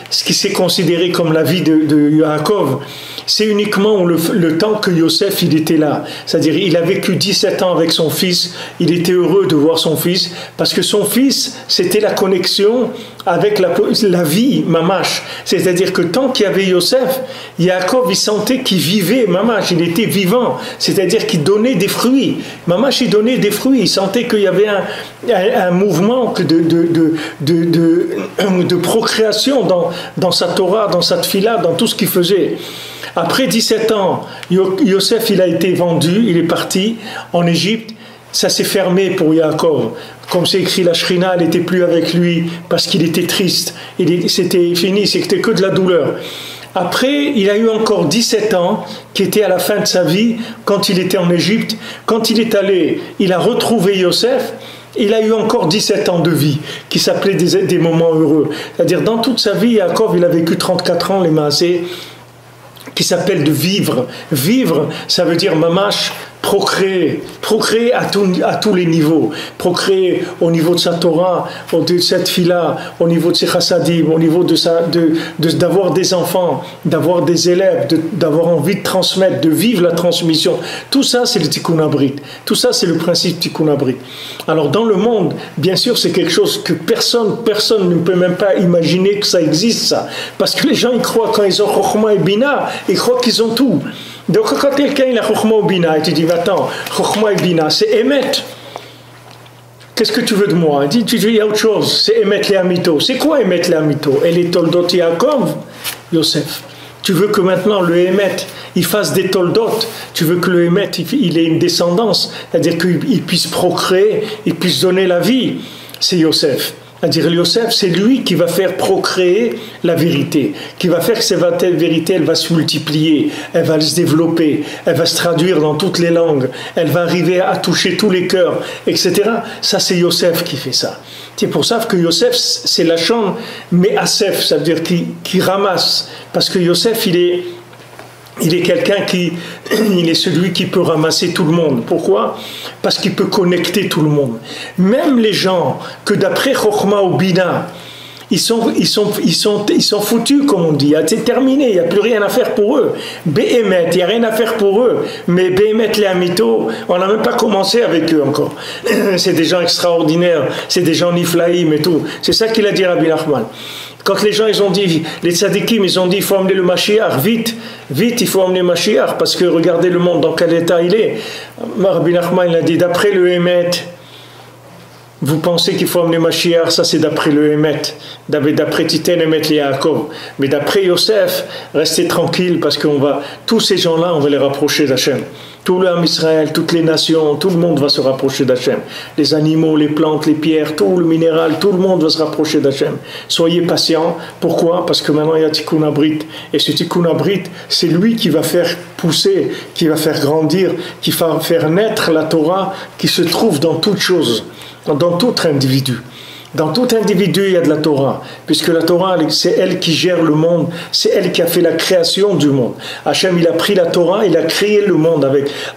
ce qui s'est considéré comme la vie de Yaakov, c'est uniquement le temps que Yosef, il était là. C'est-à-dire, il a vécu 17 ans avec son fils, il était heureux de voir son fils, parce que son fils, c'était la connexion avec la vie, Mamash. C'est-à-dire que tant qu'il y avait Yosef, Yaakov, il sentait qu'il vivait, Mamash, il était vivant. C'est-à-dire qu'il donnait des fruits. Mamash, il donnait des fruits. Il sentait qu'il y avait un mouvement de procréation dans sa Torah, dans sa tfila, dans tout ce qu'il faisait. Après 17 ans, Yosef, il a été vendu, il est parti en Égypte. Ça s'est fermé pour Yaakov. Comme c'est écrit, la Shrina, elle n'était plus avec lui parce qu'il était triste. C'était fini, c'était que de la douleur. Après, il a eu encore 17 ans, qui était à la fin de sa vie, quand il était en Égypte. Quand il est allé, il a retrouvé Yosef. Il a eu encore 17 ans de vie, qui s'appelaient des moments heureux. C'est-à-dire, dans toute sa vie, Yaakov, il a vécu 34 ans, les Maasé, qui s'appelle de vivre. Vivre, ça veut dire mamash, procréer à tous les niveaux, procréer au niveau de sa Torah, au niveau de cette fila, au niveau de ses chassadim, au niveau d'avoir des enfants, d'avoir des élèves, d'avoir envie de transmettre, de vivre la transmission. Tout ça, c'est le Tikkun Abrit. Tout ça, c'est le principe Tikkun Abrit. Alors, dans le monde, bien sûr, c'est quelque chose que personne ne peut même pas imaginer que ça existe, ça. Parce que les gens, ils croient, quand ils ont Chokhmah et Bina, ils croient qu'ils ont tout. Donc quand quelqu'un il a Chokhmah ou Bina, et tu dis, attends, Chokhmah et Bina, c'est Emet. Qu'est-ce que tu veux de moi? Il dit, il y a autre chose, c'est Emet le Amito. C'est quoi Emet le Amito? Et les Toldot Yaakov, Yosef. Tu veux que maintenant le Emet, il fasse des Toldot. Tu veux que le Emet, il ait une descendance. C'est-à-dire qu'il puisse procréer, il puisse donner la vie. C'est Yosef. C'est-à-dire Yosef, c'est lui qui va faire procréer la vérité, qui va faire que cette vérité, elle va se multiplier, elle va se développer, elle va se traduire dans toutes les langues, elle va arriver à toucher tous les cœurs, etc. Ça, c'est Yosef qui fait ça. C'est pour ça que Yosef, c'est la chambre, mais Asef, ça veut dire qui ramasse, parce que Yosef, il est quelqu'un il est celui qui peut ramasser tout le monde. Pourquoi? Parce qu'il peut connecter tout le monde. Même les gens que d'après Chokhmah ou Bina, ils sont foutus, comme on dit. C'est terminé, il n'y a plus rien à faire pour eux. Behemet, il n'y a rien à faire pour eux. Mais Behemet les Amito, on n'a même pas commencé avec eux encore. C'est des gens extraordinaires, c'est des gens niflaïm et tout. C'est ça qu'il a dit Rabbi Nachman. Quand les gens, ils ont dit, les tzadikim, ils ont dit, il faut amener le Mashiach, vite, il faut amener le Mashiach, parce que regardez le monde, dans quel état il est. Rabbi Nachman, il a dit, d'après le Emet, vous pensez qu'il faut amener Mashiach, ça c'est d'après le Emet, d'après Titen Emet et Yaakov. Mais d'après Yosef, restez tranquille, parce tous ces gens-là, on va les rapprocher d'Hachem. Tout l'homme Israël, toutes les nations, tout le monde va se rapprocher d'Hachem. Les animaux, les plantes, les pierres, tout le minéral, tout le monde va se rapprocher d'Hachem. Soyez patients. Pourquoi? Parce que maintenant il y a Tikkun Abrit. Et ce Tikkun Abrit, c'est lui qui va faire pousser, qui va faire grandir, qui va faire naître la Torah qui se trouve dans toute chose, dans tout individu. Dans tout individu, il y a de la Torah, puisque la Torah, c'est elle qui gère le monde, c'est elle qui a fait la création du monde. Hachem, il a pris la Torah, il a créé le monde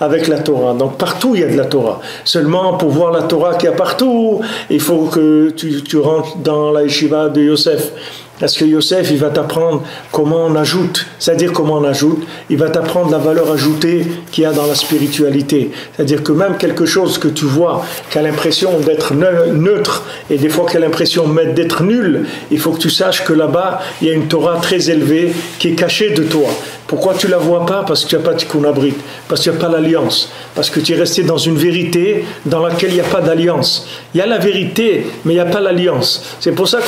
avec la Torah. Donc partout, il y a de la Torah. Seulement, pour voir la Torah qu'il y a partout, il faut que tu rentres dans la yeshiva de Yosef. Parce que Yosef, il va t'apprendre comment on ajoute, c'est-à-dire comment on ajoute, il va t'apprendre la valeur ajoutée qu'il y a dans la spiritualité. C'est-à-dire que même quelque chose que tu vois, qui a l'impression d'être neutre, et des fois qui a l'impression d'être nul, il faut que tu saches que là-bas, il y a une Torah très élevée qui est cachée de toi. Pourquoi tu ne la vois pas? Parce que tu n'as pas Tikkun Abrit, parce que tu n'as pas l'alliance, parce que tu es resté dans une vérité dans laquelle il n'y a pas d'alliance. Il y a la vérité, mais il n'y a pas l'alliance. C'est pour ça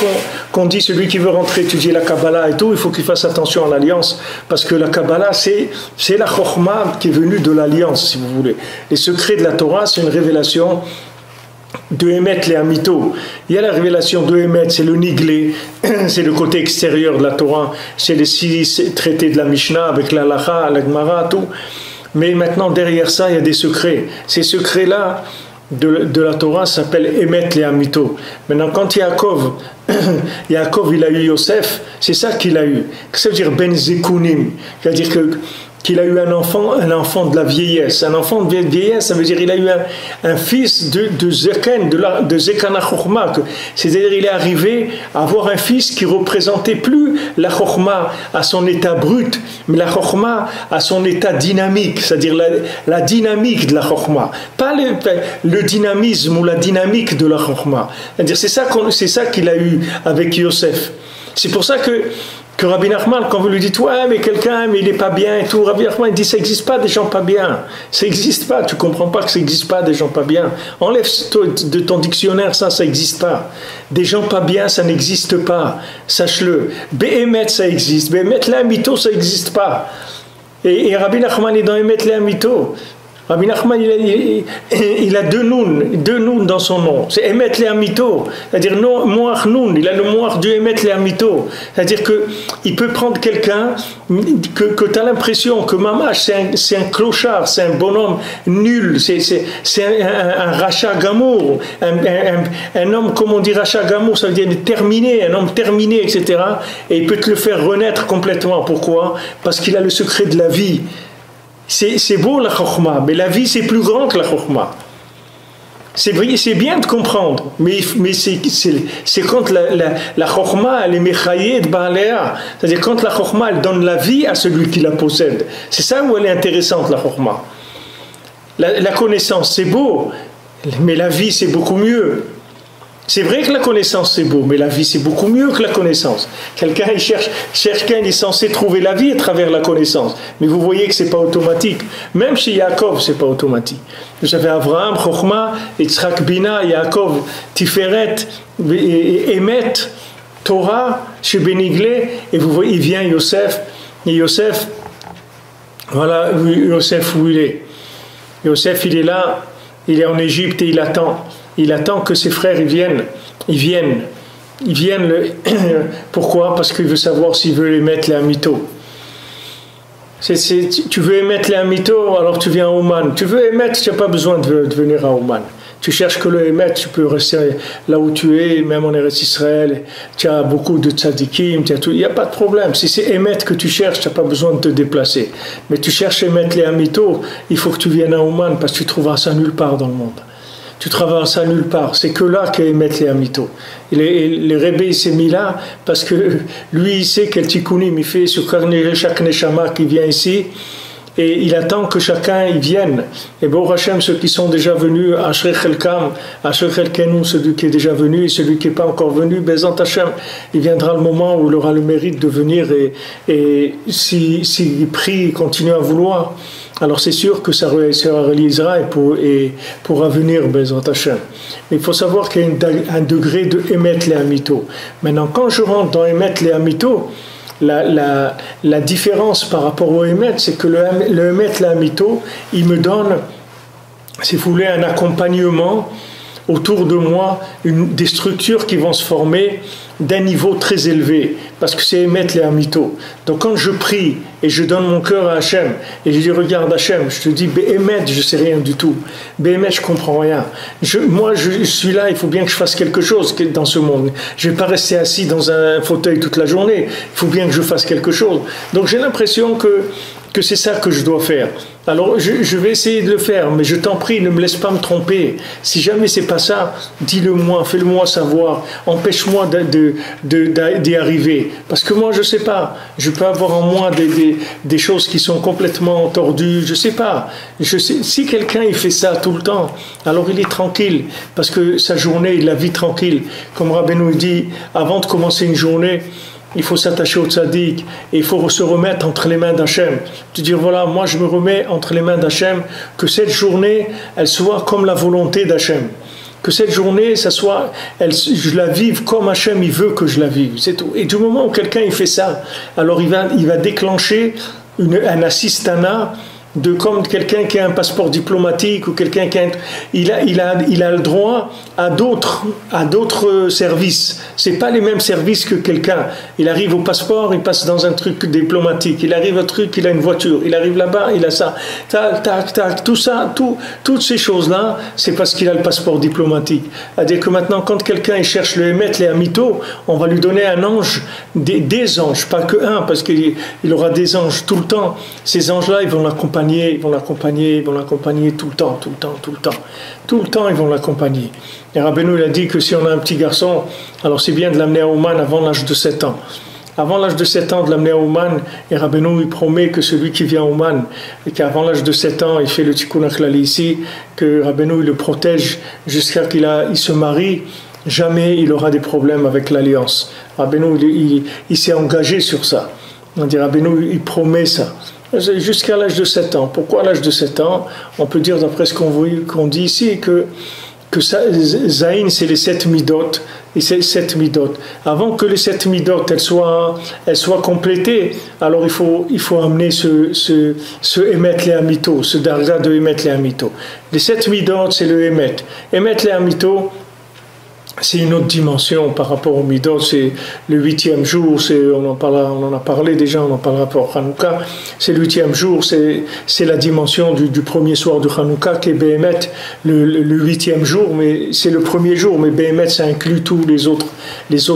qu'on dit celui qui veut rentrer étudier la Kabbalah et tout, il faut qu'il fasse attention à l'alliance, parce que la Kabbalah, c'est la Chokhmah qui est venue de l'alliance, si vous voulez. Les secrets de la Torah, c'est une révélation de Emet les Amito. Il y a la révélation de Emet, c'est le Niglé, c'est le côté extérieur de la Torah, c'est les 6 traités de la Mishnah avec la Lacha, la Gemara, tout. Mais maintenant, derrière ça, il y a des secrets. Ces secrets-là de la Torah s'appellent Emet les Amito. Maintenant, quand Yaakov, il a eu Yosef, c'est ça qu'il a eu. Ça veut dire Ben Zekunim. C'est-à-dire qu'il a eu un enfant de la vieillesse. Un enfant de vieillesse, ça veut dire qu'il a eu un fils de Zeken, de Zekana Chokhmah. C'est-à-dire qu'il est arrivé à avoir un fils qui représentait plus la Chokhmah à son état brut, mais la Chokhmah à son état dynamique, c'est-à-dire la dynamique de la Chokhmah. Pas le dynamisme ou la dynamique de la Chokhmah. C'est-à-dire c'est ça qu'il a eu avec Yosef. C'est pour ça que Rabbi Nachman, quand vous lui dites ouais mais quelqu'un mais il n'est pas bien et tout, Rabbi Nachman dit ça n'existe pas des gens pas bien, ça n'existe pas, tu comprends pas que ça n'existe pas des gens pas bien, enlève de ton dictionnaire ça n'existe pas, des gens pas bien ça n'existe pas, sache-le. Behemet ça existe, Behemet la mito ça n'existe pas, et Rabbi Nachman est dans Behemet la mito. Rabbi Nachman, il a deux noun dans son nom. C'est Emet Le'amito, c'est-à-dire Moach Noun, il a le Moach du Emet Le'amito. C'est-à-dire qu'il peut prendre quelqu'un que tu as l'impression que Mamash, c'est un clochard, c'est un bonhomme nul, c'est un rachat gamour, un homme, comme on dit rachat gamour, ça veut dire terminé, un homme terminé, etc. Et il peut te le faire renaître complètement. Pourquoi? Parce qu'il a le secret de la vie. C'est beau la Chokhmah, mais la vie c'est plus grand que la Chokhmah. C'est bien de comprendre, mais c'est quand la Chokhmah elle est mechayed ba'alea, c'est-à-dire quand la Chokhmah elle donne la vie à celui qui la possède. C'est ça où elle est intéressante la Chokhmah. La connaissance c'est beau, mais la vie c'est beaucoup mieux. C'est vrai que la connaissance c'est beau, mais la vie c'est beaucoup mieux que la connaissance. Quelqu'un il est censé trouver la vie à travers la connaissance, mais vous voyez que c'est pas automatique. Même chez Yaakov c'est pas automatique. Vous savez Abraham, Chokhmah, Yitzhak Bina, Yaakov, Tiferet, Emet, Torah, chez Beniglé, et vous voyez il vient Yosef, et Yosef, voilà Yosef où il est. Yosef il est là, il est en Égypte et il attend. Il attend que ses frères ils viennent. Pourquoi? Parce qu'il veut savoir s'il veut émettre les Amito. Tu veux émettre les Amito, alors tu viens à Ouman. Tu veux émettre, tu n'as pas besoin de venir à Ouman. Tu cherches que le émettre, tu peux rester là où tu es, même en Eretz Israël. Tu as beaucoup de tzadikim, il n'y a pas de problème. Si c'est émettre que tu cherches, tu n'as pas besoin de te déplacer. Mais tu cherches émettre les Amito, il faut que tu viennes à Ouman parce que tu trouveras ça nulle part dans le monde. Tu travailles ça nulle part, c'est que là qu'émettent les Amito. Le Rebbe s'est mis là parce que lui il sait quel tikkunim il fait sur chaque neshama qui vient ici et il attend que chacun y vienne. Et Baruch Hashem, ceux qui sont déjà venus, Ashrei Chelkam, Ashrei Chelkenu, celui qui est déjà venu et celui qui n'est pas encore venu, Bezant Hashem, il viendra le moment où il aura le mérite de venir et s'il prie, il continue à vouloir. Alors c'est sûr que ça réalisera et pourra venir Bezrat Hashem. Mais il faut savoir qu'il y a un degré de Emet les Amito. Maintenant, quand je rentre dans Emet les Amito, la différence par rapport au Emet, c'est que le Emet les Amito, il me donne, si vous voulez, un accompagnement autour de moi, des structures qui vont se former d'un niveau très élevé, parce que c'est émettre les Amito. Donc quand je prie et je donne mon cœur à Hachem et je dis regarde Hachem, je te dis Béhémet, je sais rien du tout, Béhémet, je comprends rien, moi je suis là, il faut bien que je fasse quelque chose dans ce monde, je vais pas rester assis dans un fauteuil toute la journée, il faut bien que je fasse quelque chose. Donc j'ai l'impression que c'est ça que je dois faire. Alors je vais essayer de le faire, mais je t'en prie, ne me laisse pas me tromper. Si jamais c'est pas ça, dis-le-moi, fais-le-moi savoir, empêche-moi d'y arriver. Parce que moi je sais pas, je peux avoir en moi des choses qui sont complètement tordues, je sais pas. Si quelqu'un il fait ça tout le temps, alors il est tranquille, parce que sa journée il la vit tranquille. Comme Rabbeinu dit, avant de commencer une journée, il faut s'attacher au tzaddik, et il faut se remettre entre les mains d'Hachem. De dire, voilà, moi je me remets entre les mains d'Hachem, que cette journée, elle soit comme la volonté d'Hachem. Que cette journée, je la vive comme Hachem il veut que je la vive, c'est tout. Et du moment où quelqu'un il fait ça, alors il va déclencher un assistana de comme quelqu'un qui a un passeport diplomatique ou quelqu'un qui il a le droit à d'autres services. C'est pas les mêmes services que quelqu'un. Il arrive au passeport, il passe dans un truc diplomatique. Il arrive au truc, il a une voiture. Il arrive là-bas, il a ça. Tout ça, toutes ces choses-là, c'est parce qu'il a le passeport diplomatique. C'est-à-dire que maintenant, quand quelqu'un il cherche le Hémet, les Amito, on va lui donner un ange, des anges, pas que un, parce qu'il aura des anges tout le temps. Ces anges-là, ils vont l'accompagner tout le temps. Tout le temps, ils vont l'accompagner. Et Rabbeinu, il a dit que si on a un petit garçon, alors c'est bien de l'amener à Ouman avant l'âge de 7 ans. Avant l'âge de 7 ans, de l'amener à Ouman, et Rabbeinu, il promet que celui qui vient à Ouman, et qu'avant l'âge de 7 ans, il fait le Tikkun HaKlali ici, que Rabbeinu, il le protège jusqu'à qu'il se marie, jamais il aura des problèmes avec l'alliance. Rabbeinu, il s'est engagé sur ça. On dit Rabbeinu, il promet ça. Jusqu'à l'âge de 7 ans. Pourquoi à l'âge de 7 ans? On peut dire, d'après ce qu'on dit ici, que Zayin, c'est les 7 midot, et c'est 7 midot. Avant que les 7 midot elles soient complétées, alors il faut amener ce Emet les Amito, ce darga de Emet les Amito. Les 7 midot, c'est le Emet. Emet les Amito, c'est une autre dimension par rapport au Midot, c'est le 8e jour, on en a parlé déjà, on en parlera pour Hanouka, c'est le 8e jour, c'est la dimension du premier soir de Hanouka qui est Behemet, le 8e jour, mais c'est le premier jour, mais Behemet ça inclut tous les autres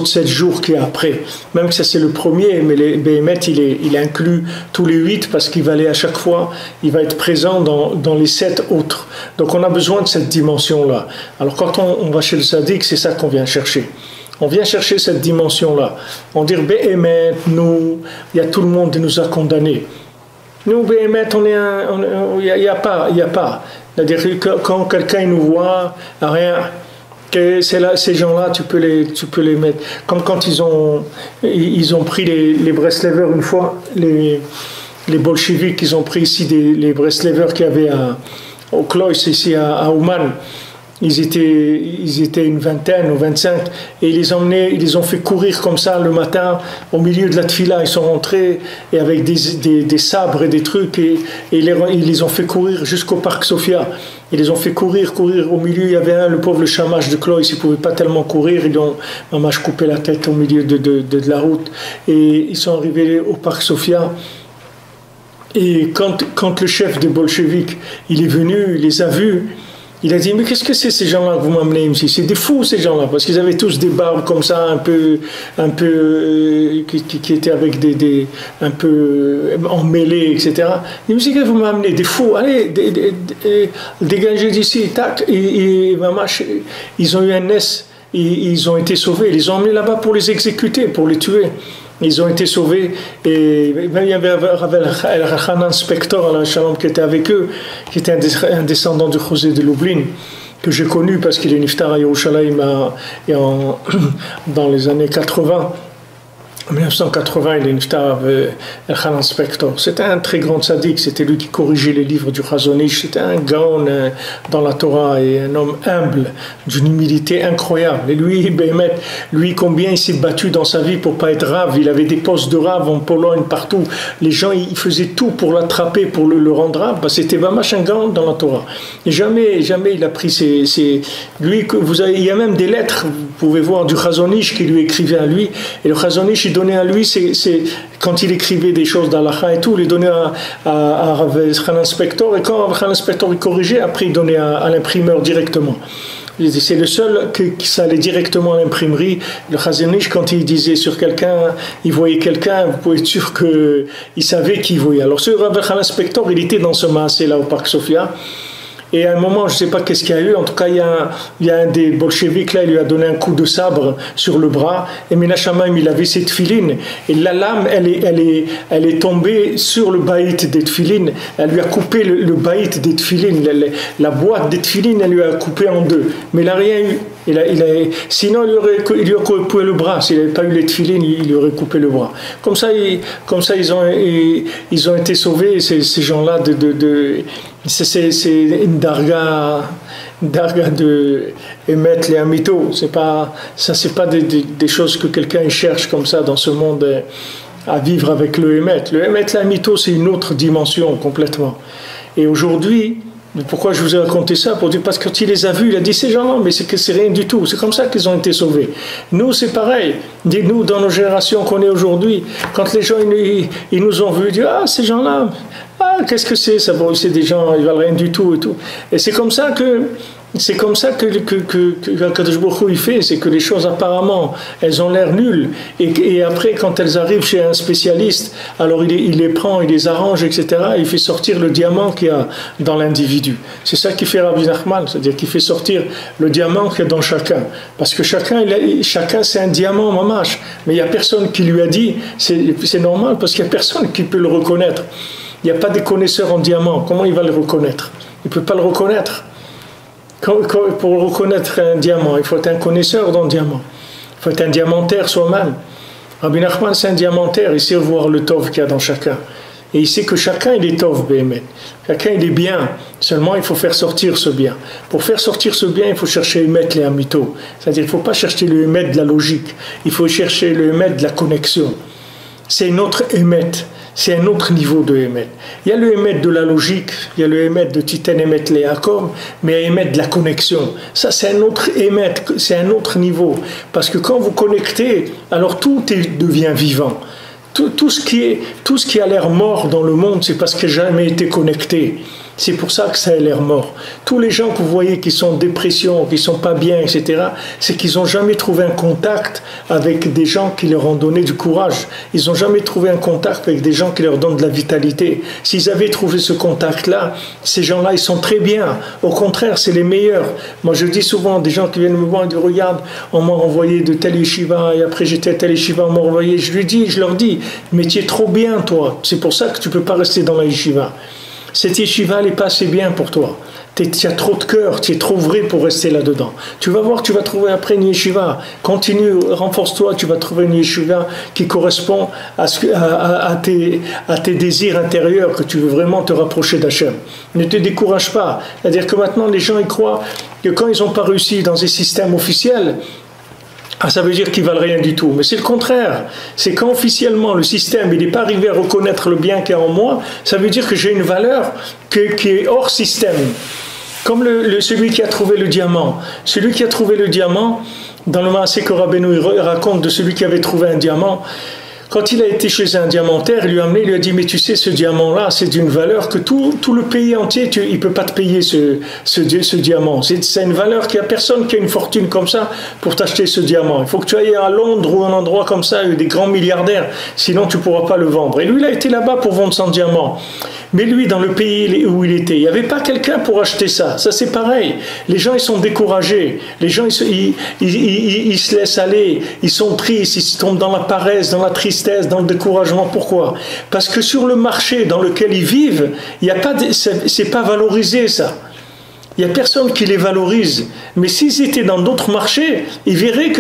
7 jours qui est après. Même que ça c'est le premier, mais Behemet il inclut tous les 8 parce qu'il va aller à chaque fois, il va être présent dans les 7 autres. Donc on a besoin de cette dimension-là. Alors quand on va chez le Sadiq, c'est ça qu'on vient chercher. On vient chercher cette dimension-là. On dit, Behemet, nous, il y a tout le monde qui nous a condamnés. Nous, Behemet, il n'y a pas. C'est-à-dire que quand quelqu'un nous voit, rien, que ces gens-là, tu peux les mettre. Comme quand ils ont pris les Breslevers une fois, les bolcheviks, ils ont pris ici les Breslevers qu'il y avait au Kloïs, ici à Ouman. Ils étaient une vingtaine ou 25 et ils les ont fait courir comme ça le matin au milieu de la tfila. Ils sont rentrés et avec des sabres et des trucs et ils les ont fait courir jusqu'au parc Sophia. Ils les ont fait courir au milieu. Il y avait le pauvre Shamash de Kloïs, il ne pouvait pas tellement courir. Ils ont coupé la tête au milieu de la route et ils sont arrivés au parc Sophia. Et quand le chef des bolcheviks il est venu, il les a vus. Il a dit, mais qu'est-ce que c'est ces gens-là que vous m'amenez ici? C'est des fous ces gens-là, parce qu'ils avaient tous des barbes comme ça, un peu qui étaient avec un peu emmêlés, etc. Il me dit, qu'est-ce que vous m'amenez? Des fous, allez, dégagez d'ici, tac. Et ils ont eu un S, ils ont été sauvés. Ils les ont emmenés là-bas pour les exécuter, pour les tuer. Ils ont été sauvés et même il y avait Hanan Spector qui était avec eux, qui était un descendant de José de Lublin, que j'ai connu parce qu'il est niftar à Yerushalayim dans les années 80. En 1980, il est niftar Hanan Spector. C'était un très grand tzaddik, c'était lui qui corrigeait les livres du Chazon Ish. C'était un gaon dans la Torah et un homme humble, d'une humilité incroyable. Et lui, combien il s'est battu dans sa vie pour pas être rave. Il avait des postes de rave en Pologne, partout. Les gens, ils faisaient tout pour l'attraper, pour le rendre rave. C'était Vamash un gaon dans la Torah. Et jamais il a pris lui, il y a même des lettres, vous pouvez voir, du Chazon Ish qui lui écrivait à lui. Et le Chazon Ish, il donnait à lui, c'est quand il écrivait des choses d'Alacha et tout, il les donnait à Hanan Spector, et quand Hanan Spector il corrigeait, après il donnait à l'imprimeur directement. C'est le seul qui ça allait directement à l'imprimerie. Le Chazon Ish, quand il disait sur quelqu'un, il voyait quelqu'un, vous pouvez être sûr qu'il savait qui il voyait. Alors ce Hanan Spector, il était dans ce maasé là au parc Sophia. Et à un moment, je ne sais pas qu'est-ce qu'il y a eu, en tout cas, il y a un des bolcheviks, là, il lui a donné un coup de sabre sur le bras, et Menachamaim, il avait ses tefilines, et la lame, elle est tombée sur le baït des tefilines, elle lui a coupé le baït des tefilines, la boîte des tefilines, elle lui a coupé en deux, mais il n'a rien eu. Sinon, il lui aurait coupé le bras. S'il n'avait pas eu les tefilines, il lui aurait coupé le bras. Comme ça, ils ont été sauvés, ces gens-là. C'est une darga de émettre les amitos. C'est pas des choses que quelqu'un cherche comme ça dans ce monde à vivre avec le émet. Le émet, l'amito, c'est une autre dimension complètement. Et aujourd'hui, pourquoi je vous ai raconté ça? Parce que quand il les a vus, il a dit ces gens-là, mais c'est rien du tout. C'est comme ça qu'ils ont été sauvés. Nous, c'est pareil. Nous, dans nos générations qu'on est aujourd'hui, quand les gens ils nous ont vus, ils disent ah, ces gens-là, ah, qu'est-ce que c'est ça? Bon, c'est des gens, ils valent rien du tout et tout. Et c'est comme ça que Kadosh Baruch Hu il fait, c'est que les choses apparemment elles ont l'air nulles et après quand elles arrivent chez un spécialiste, alors il les prend, il les arrange, etc. Et il fait sortir le diamant qu'il y a dans l'individu. C'est ça qui fait Rabbi Nachman, c'est-à-dire qu'il fait sortir le diamant qu'il y a dans chacun, parce que chacun c'est un diamant mamash, mais il n'y a personne qui lui a dit, c'est normal parce qu'il n'y a personne qui peut le reconnaître. Il n'y a pas des connaisseurs en diamant, comment il va le reconnaître? Il ne peut pas le reconnaître. Pour reconnaître un diamant, il faut être un connaisseur d'un diamant. Il faut être un diamantaire soi-même. Rabbi Nachman, c'est un diamantaire, il sait voir le tov qu'il y a dans chacun. Et il sait que chacun, il est tov, béhémet. Chacun, il est bien. Seulement, il faut faire sortir ce bien. Pour faire sortir ce bien, il faut chercher émettre les amito. C'est-à-dire, il ne faut pas chercher le émettre de la logique. Il faut chercher le émettre de la connexion. C'est notre émettre. C'est un autre niveau de émet. Il y a le émet de la logique, il y a le émet de Titan émet Léakom, mais il y a émet de la connexion. Ça, c'est un autre émet, c'est un autre niveau. Parce que quand vous connectez, alors tout devient vivant. Tout ce qui a l'air mort dans le monde, c'est parce qu'il n'a jamais été connecté. C'est pour ça que ça a l'air mort. Tous les gens que vous voyez qui sont en dépression, qui ne sont pas bien, etc., c'est qu'ils n'ont jamais trouvé un contact avec des gens qui leur ont donné du courage. Ils n'ont jamais trouvé un contact avec des gens qui leur donnent de la vitalité. S'ils avaient trouvé ce contact-là, ces gens-là, ils sont très bien. Au contraire, c'est les meilleurs. Moi, je dis souvent, des gens qui viennent me voir et disent, regarde, on m'a envoyé de tel yeshiva, et après j'étais à tel yeshiva, on m'a envoyé. Je leur dis, mais tu es trop bien, toi. C'est pour ça que tu ne peux pas rester dans la yeshiva. Cette yeshiva, elle n'est pas assez bien pour toi. Tu as trop de cœur, tu es trop vrai pour rester là-dedans. Tu vas voir, tu vas trouver après une yeshiva. Continue, renforce-toi, tu vas trouver une yeshiva qui correspond à tes désirs intérieurs, que tu veux vraiment te rapprocher d'Hachem. Ne te décourage pas. C'est-à-dire que maintenant, les gens ils croient que quand ils n'ont pas réussi dans des systèmes officiels, ça veut dire qu'ils valent rien du tout. Mais c'est le contraire. C'est quand officiellement le système il n'est pas arrivé à reconnaître le bien qu'il y a en moi, ça veut dire que j'ai une valeur qui est hors système. Comme celui qui a trouvé le diamant. Celui qui a trouvé le diamant, dans le Maaseh que Rabbeinu raconte de celui qui avait trouvé un diamant, quand il a été chez un diamantaire, il lui a amené, il lui a dit, mais tu sais, ce diamant-là, c'est d'une valeur que tout le pays entier, il ne peut pas te payer ce diamant. C'est une valeur qu'il n'y a personne qui a une fortune comme ça pour t'acheter ce diamant. Il faut que tu ailles à Londres ou un endroit comme ça, des grands milliardaires, sinon tu ne pourras pas le vendre. Et lui, il a été là-bas pour vendre son diamant. Mais lui, dans le pays où il était, il n'y avait pas quelqu'un pour acheter ça. Ça, c'est pareil. Les gens, ils sont découragés. Les gens, ils se laissent aller. Ils sont tristes. Ils tombent dans la paresse, dans la tristesse, dans le découragement. Pourquoi? Parce que sur le marché dans lequel ils vivent, il y a pas, c'est pas valorisé, ça. Il n'y a personne qui les valorise. Mais s'ils étaient dans d'autres marchés, ils verraient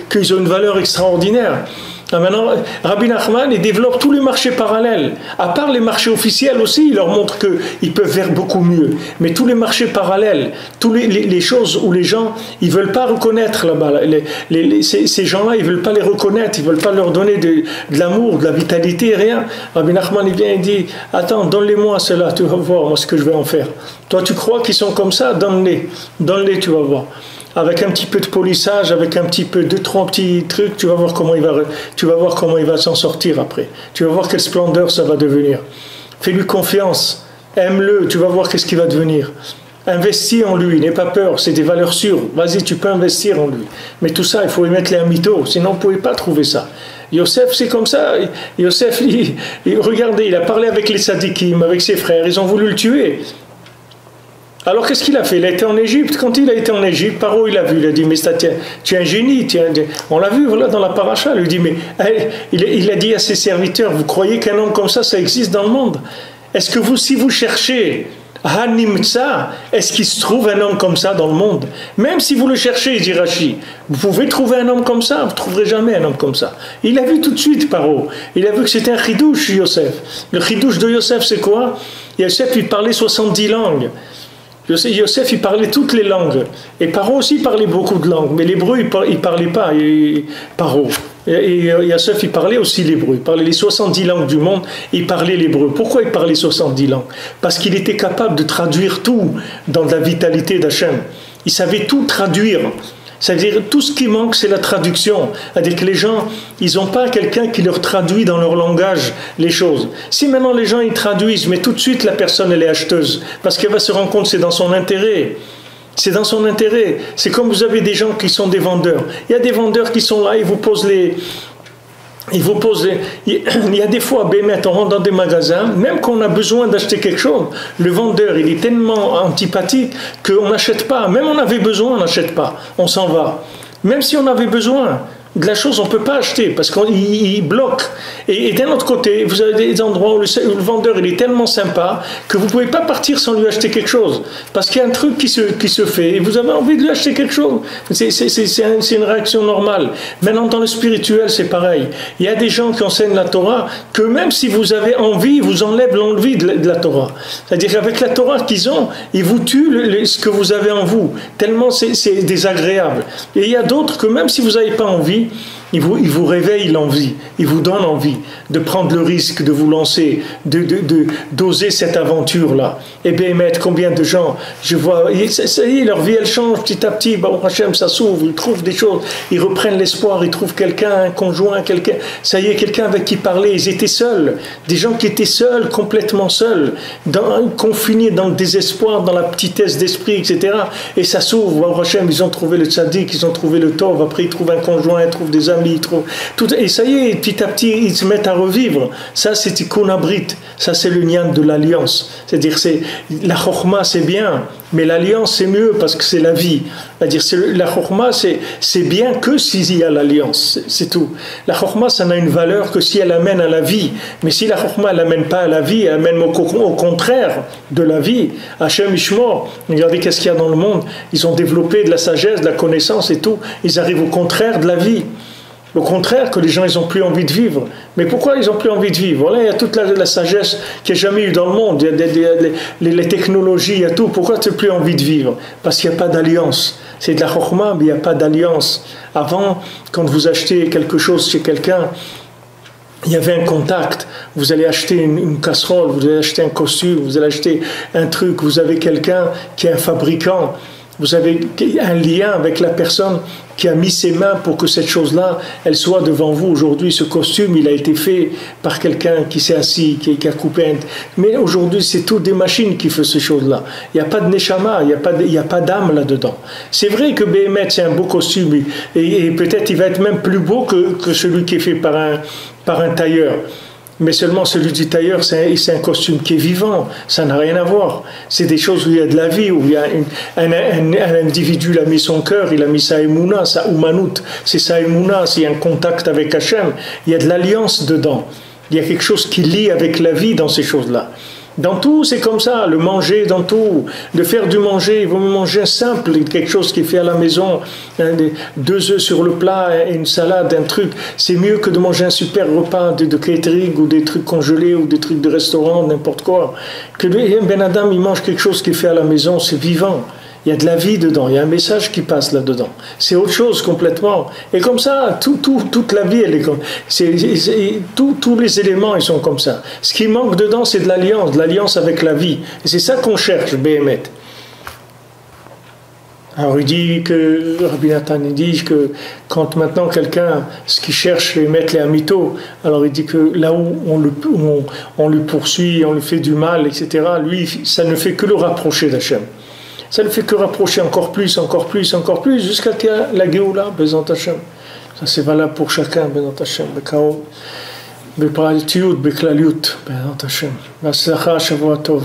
qu'ils ont une valeur extraordinaire. Maintenant, Rabbi Nachman, il développe tous les marchés parallèles. À part les marchés officiels aussi, il leur montre qu'ils peuvent faire beaucoup mieux. Mais tous les marchés parallèles, tous les choses où les gens, ils ne veulent pas reconnaître là-bas. Ces gens-là, ils ne veulent pas les reconnaître, ils ne veulent pas leur donner de l'amour, de la vitalité, rien. Rabbi Nachman, il vient et dit, attends, donne-les-moi cela, tu vas voir moi ce que je vais en faire. Toi, tu crois qu'ils sont comme ça? Donne-les, tu vas voir. Avec un petit peu de polissage, avec un petit peu, 2-3 petits trucs, tu vas voir comment il va s'en sortir après. Tu vas voir quelle splendeur ça va devenir. Fais-lui confiance, aime-le, tu vas voir qu'est-ce qu'il va devenir. Investis en lui, n'aie pas peur, c'est des valeurs sûres. Vas-y, tu peux investir en lui. Mais tout ça, il faut y mettre les mythos, sinon vous ne pouvez pas trouver ça. Yosef, c'est comme ça. Yosef, regardez, il a parlé avec les tzadikim, avec ses frères, ils ont voulu le tuer. Alors qu'est-ce qu'il a fait? Il a été en Égypte. Quand il a été en Égypte, Paro il a vu, il a dit, mais tu es un génie, on l'a vu voilà, dans la paracha, il lui dit, mais il a dit à ses serviteurs, vous croyez qu'un homme comme ça existe dans le monde? Est-ce que si vous cherchez Hanimtsa, est-ce qu'il se trouve un homme comme ça dans le monde? Même si vous le cherchez, dit Rashi, vous pouvez trouver un homme comme ça, vous ne trouverez jamais un homme comme ça. Il a vu tout de suite, Paro. Il a vu que c'était un chidouche, Yosef. Le chidouche de Yosef, c'est quoi? Yosef, il parlait 70 langues. Yosef, il parlait toutes les langues. Et Paro aussi parlait beaucoup de langues. Mais l'hébreu, il ne parlait pas, Paro. Et Yosef, il parlait aussi l'hébreu. Il parlait les 70 langues du monde, il parlait l'hébreu. Pourquoi il parlait 70 langues? Parce qu'il était capable de traduire tout dans la vitalité d'Hachem. Il savait tout traduire. C'est-à-dire, tout ce qui manque, c'est la traduction. C'est-à-dire que les gens, ils n'ont pas quelqu'un qui leur traduit dans leur langage les choses. Si maintenant les gens, ils traduisent, mais tout de suite, la personne, elle est acheteuse. Parce qu'elle va se rendre compte que c'est dans son intérêt. C'est dans son intérêt. C'est comme vous avez des gens qui sont des vendeurs. Il y a des vendeurs qui sont là, ils vous posent les... Il y a des fois, on rentre dans des magasins, même quand on a besoin d'acheter quelque chose, le vendeur, il est tellement antipathique qu'on n'achète pas. Même on avait besoin, on n'achète pas. On s'en va. Même si on avait besoin de la chose, on ne peut pas acheter parce qu'il bloque. Et d'un autre côté, vous avez des endroits où le vendeur il est tellement sympa que vous ne pouvez pas partir sans lui acheter quelque chose. Parce qu'il y a un truc qui se fait et vous avez envie de lui acheter quelque chose. C'est une réaction normale. Maintenant, dans le spirituel, c'est pareil. Il y a des gens qui enseignent la Torah que même si vous avez envie, ils vous enlèvent l'envie de la Torah. C'est-à-dire qu'avec la Torah qu'ils ont, ils vous tuent ce que vous avez en vous. Tellement c'est désagréable. Et il y a d'autres que même si vous n'avez pas envie, il vous réveille l'envie, il vous donne envie de prendre le risque, de vous lancer, d'oser cette aventure-là. Et bien, combien de gens, je vois, ça y est, leur vie, elle change petit à petit, Baruch Hashem, ça s'ouvre, ils trouvent des choses, ils reprennent l'espoir, ils trouvent quelqu'un, un conjoint, quelqu'un, ça y est, quelqu'un avec qui parler, ils étaient seuls, des gens qui étaient seuls, complètement seuls, confinés dans le désespoir, dans la petitesse d'esprit, etc. Et ça s'ouvre, Baruch Hashem, ils ont trouvé le tzaddik, ils ont trouvé le tov, après ils trouvent un conjoint, ils trouvent des amis, et ça y est, petit à petit, ils se mettent à revivre. Ça, c'est Tikkun Abrit. Ça, c'est le nian de l'alliance. C'est-à-dire, la Chokhma, c'est bien, mais l'alliance, c'est mieux parce que c'est la vie. C'est-à-dire, la Chokhma, c'est bien que s'il y a l'alliance. C'est tout. La Chokhma, ça n'a une valeur que si elle amène à la vie. Mais si la Chokhma, elle n'amène pas à la vie, elle amène au contraire de la vie. Hachem Ishmor, regardez qu'est-ce qu'il y a dans le monde. Ils ont développé de la sagesse, de la connaissance et tout. Ils arrivent au contraire de la vie. Au contraire, que les gens, ils n'ont plus envie de vivre. Mais pourquoi ils n'ont plus envie de vivre? Voilà, il y a toute la sagesse qu'il n'y a jamais eu dans le monde. Il y a les technologies, il y a tout. Pourquoi tu n'as plus envie de vivre? Parce qu'il n'y a pas d'alliance. C'est de la chokhma, mais il n'y a pas d'alliance. Avant, quand vous achetez quelque chose chez quelqu'un, il y avait un contact. Vous allez acheter une casserole, vous allez acheter un costume, vous allez acheter un truc. Vous avez quelqu'un qui est un fabricant. Vous avez un lien avec la personne qui a mis ses mains pour que cette chose-là, elle soit devant vous. Aujourd'hui, ce costume, il a été fait par quelqu'un qui s'est assis, qui a coupé. Mais aujourd'hui, c'est tout des machines qui font ces choses-là. Il n'y a pas de neshama, il n'y a pas d'âme là-dedans. C'est vrai que Béhémet, c'est un beau costume et peut-être il va être même plus beau que celui qui est fait par un tailleur. Mais seulement celui du tailleur, c'est un costume qui est vivant. Ça n'a rien à voir. C'est des choses où il y a de la vie, où il y a un individu, il a mis son cœur, il a mis sa émouna, sa oumanout. C'est sa émouna, c'est un contact avec Hachem. Il y a de l'alliance dedans. Il y a quelque chose qui lie avec la vie dans ces choses-là. Dans tout, c'est comme ça, le manger, dans tout. De faire du manger, il vaut manger simple, quelque chose qui est fait à la maison, 2 œufs sur le plat, une salade, un truc. C'est mieux que de manger un super repas de catering ou des trucs congelés ou des trucs de restaurant, n'importe quoi. Que Ben Adam, il mange quelque chose qui est fait à la maison, c'est vivant. Il y a de la vie dedans, il y a un message qui passe là-dedans. C'est autre chose complètement. Et comme ça, toute la vie, elle est comme... tous les éléments, ils sont comme ça. Ce qui manque dedans, c'est de l'alliance avec la vie. Et c'est ça qu'on cherche, Béhémet. Alors il dit que, Rabbi Nathan, il dit que quand maintenant quelqu'un, ce qu'il cherche, les mettre les amito, alors il dit que là où on le poursuit, on lui fait du mal, etc., lui, ça ne fait que le rapprocher d'Hachem. Ça ne fait que rapprocher encore plus, jusqu'à qu'il y ait la Géoula, Bezant Hashem. Ça c'est valable pour chacun, Bezant Hashem. Bekao, Bepraltiut, Beklaliut, Bezant Hashem. Vaslacha, Shavua Tov.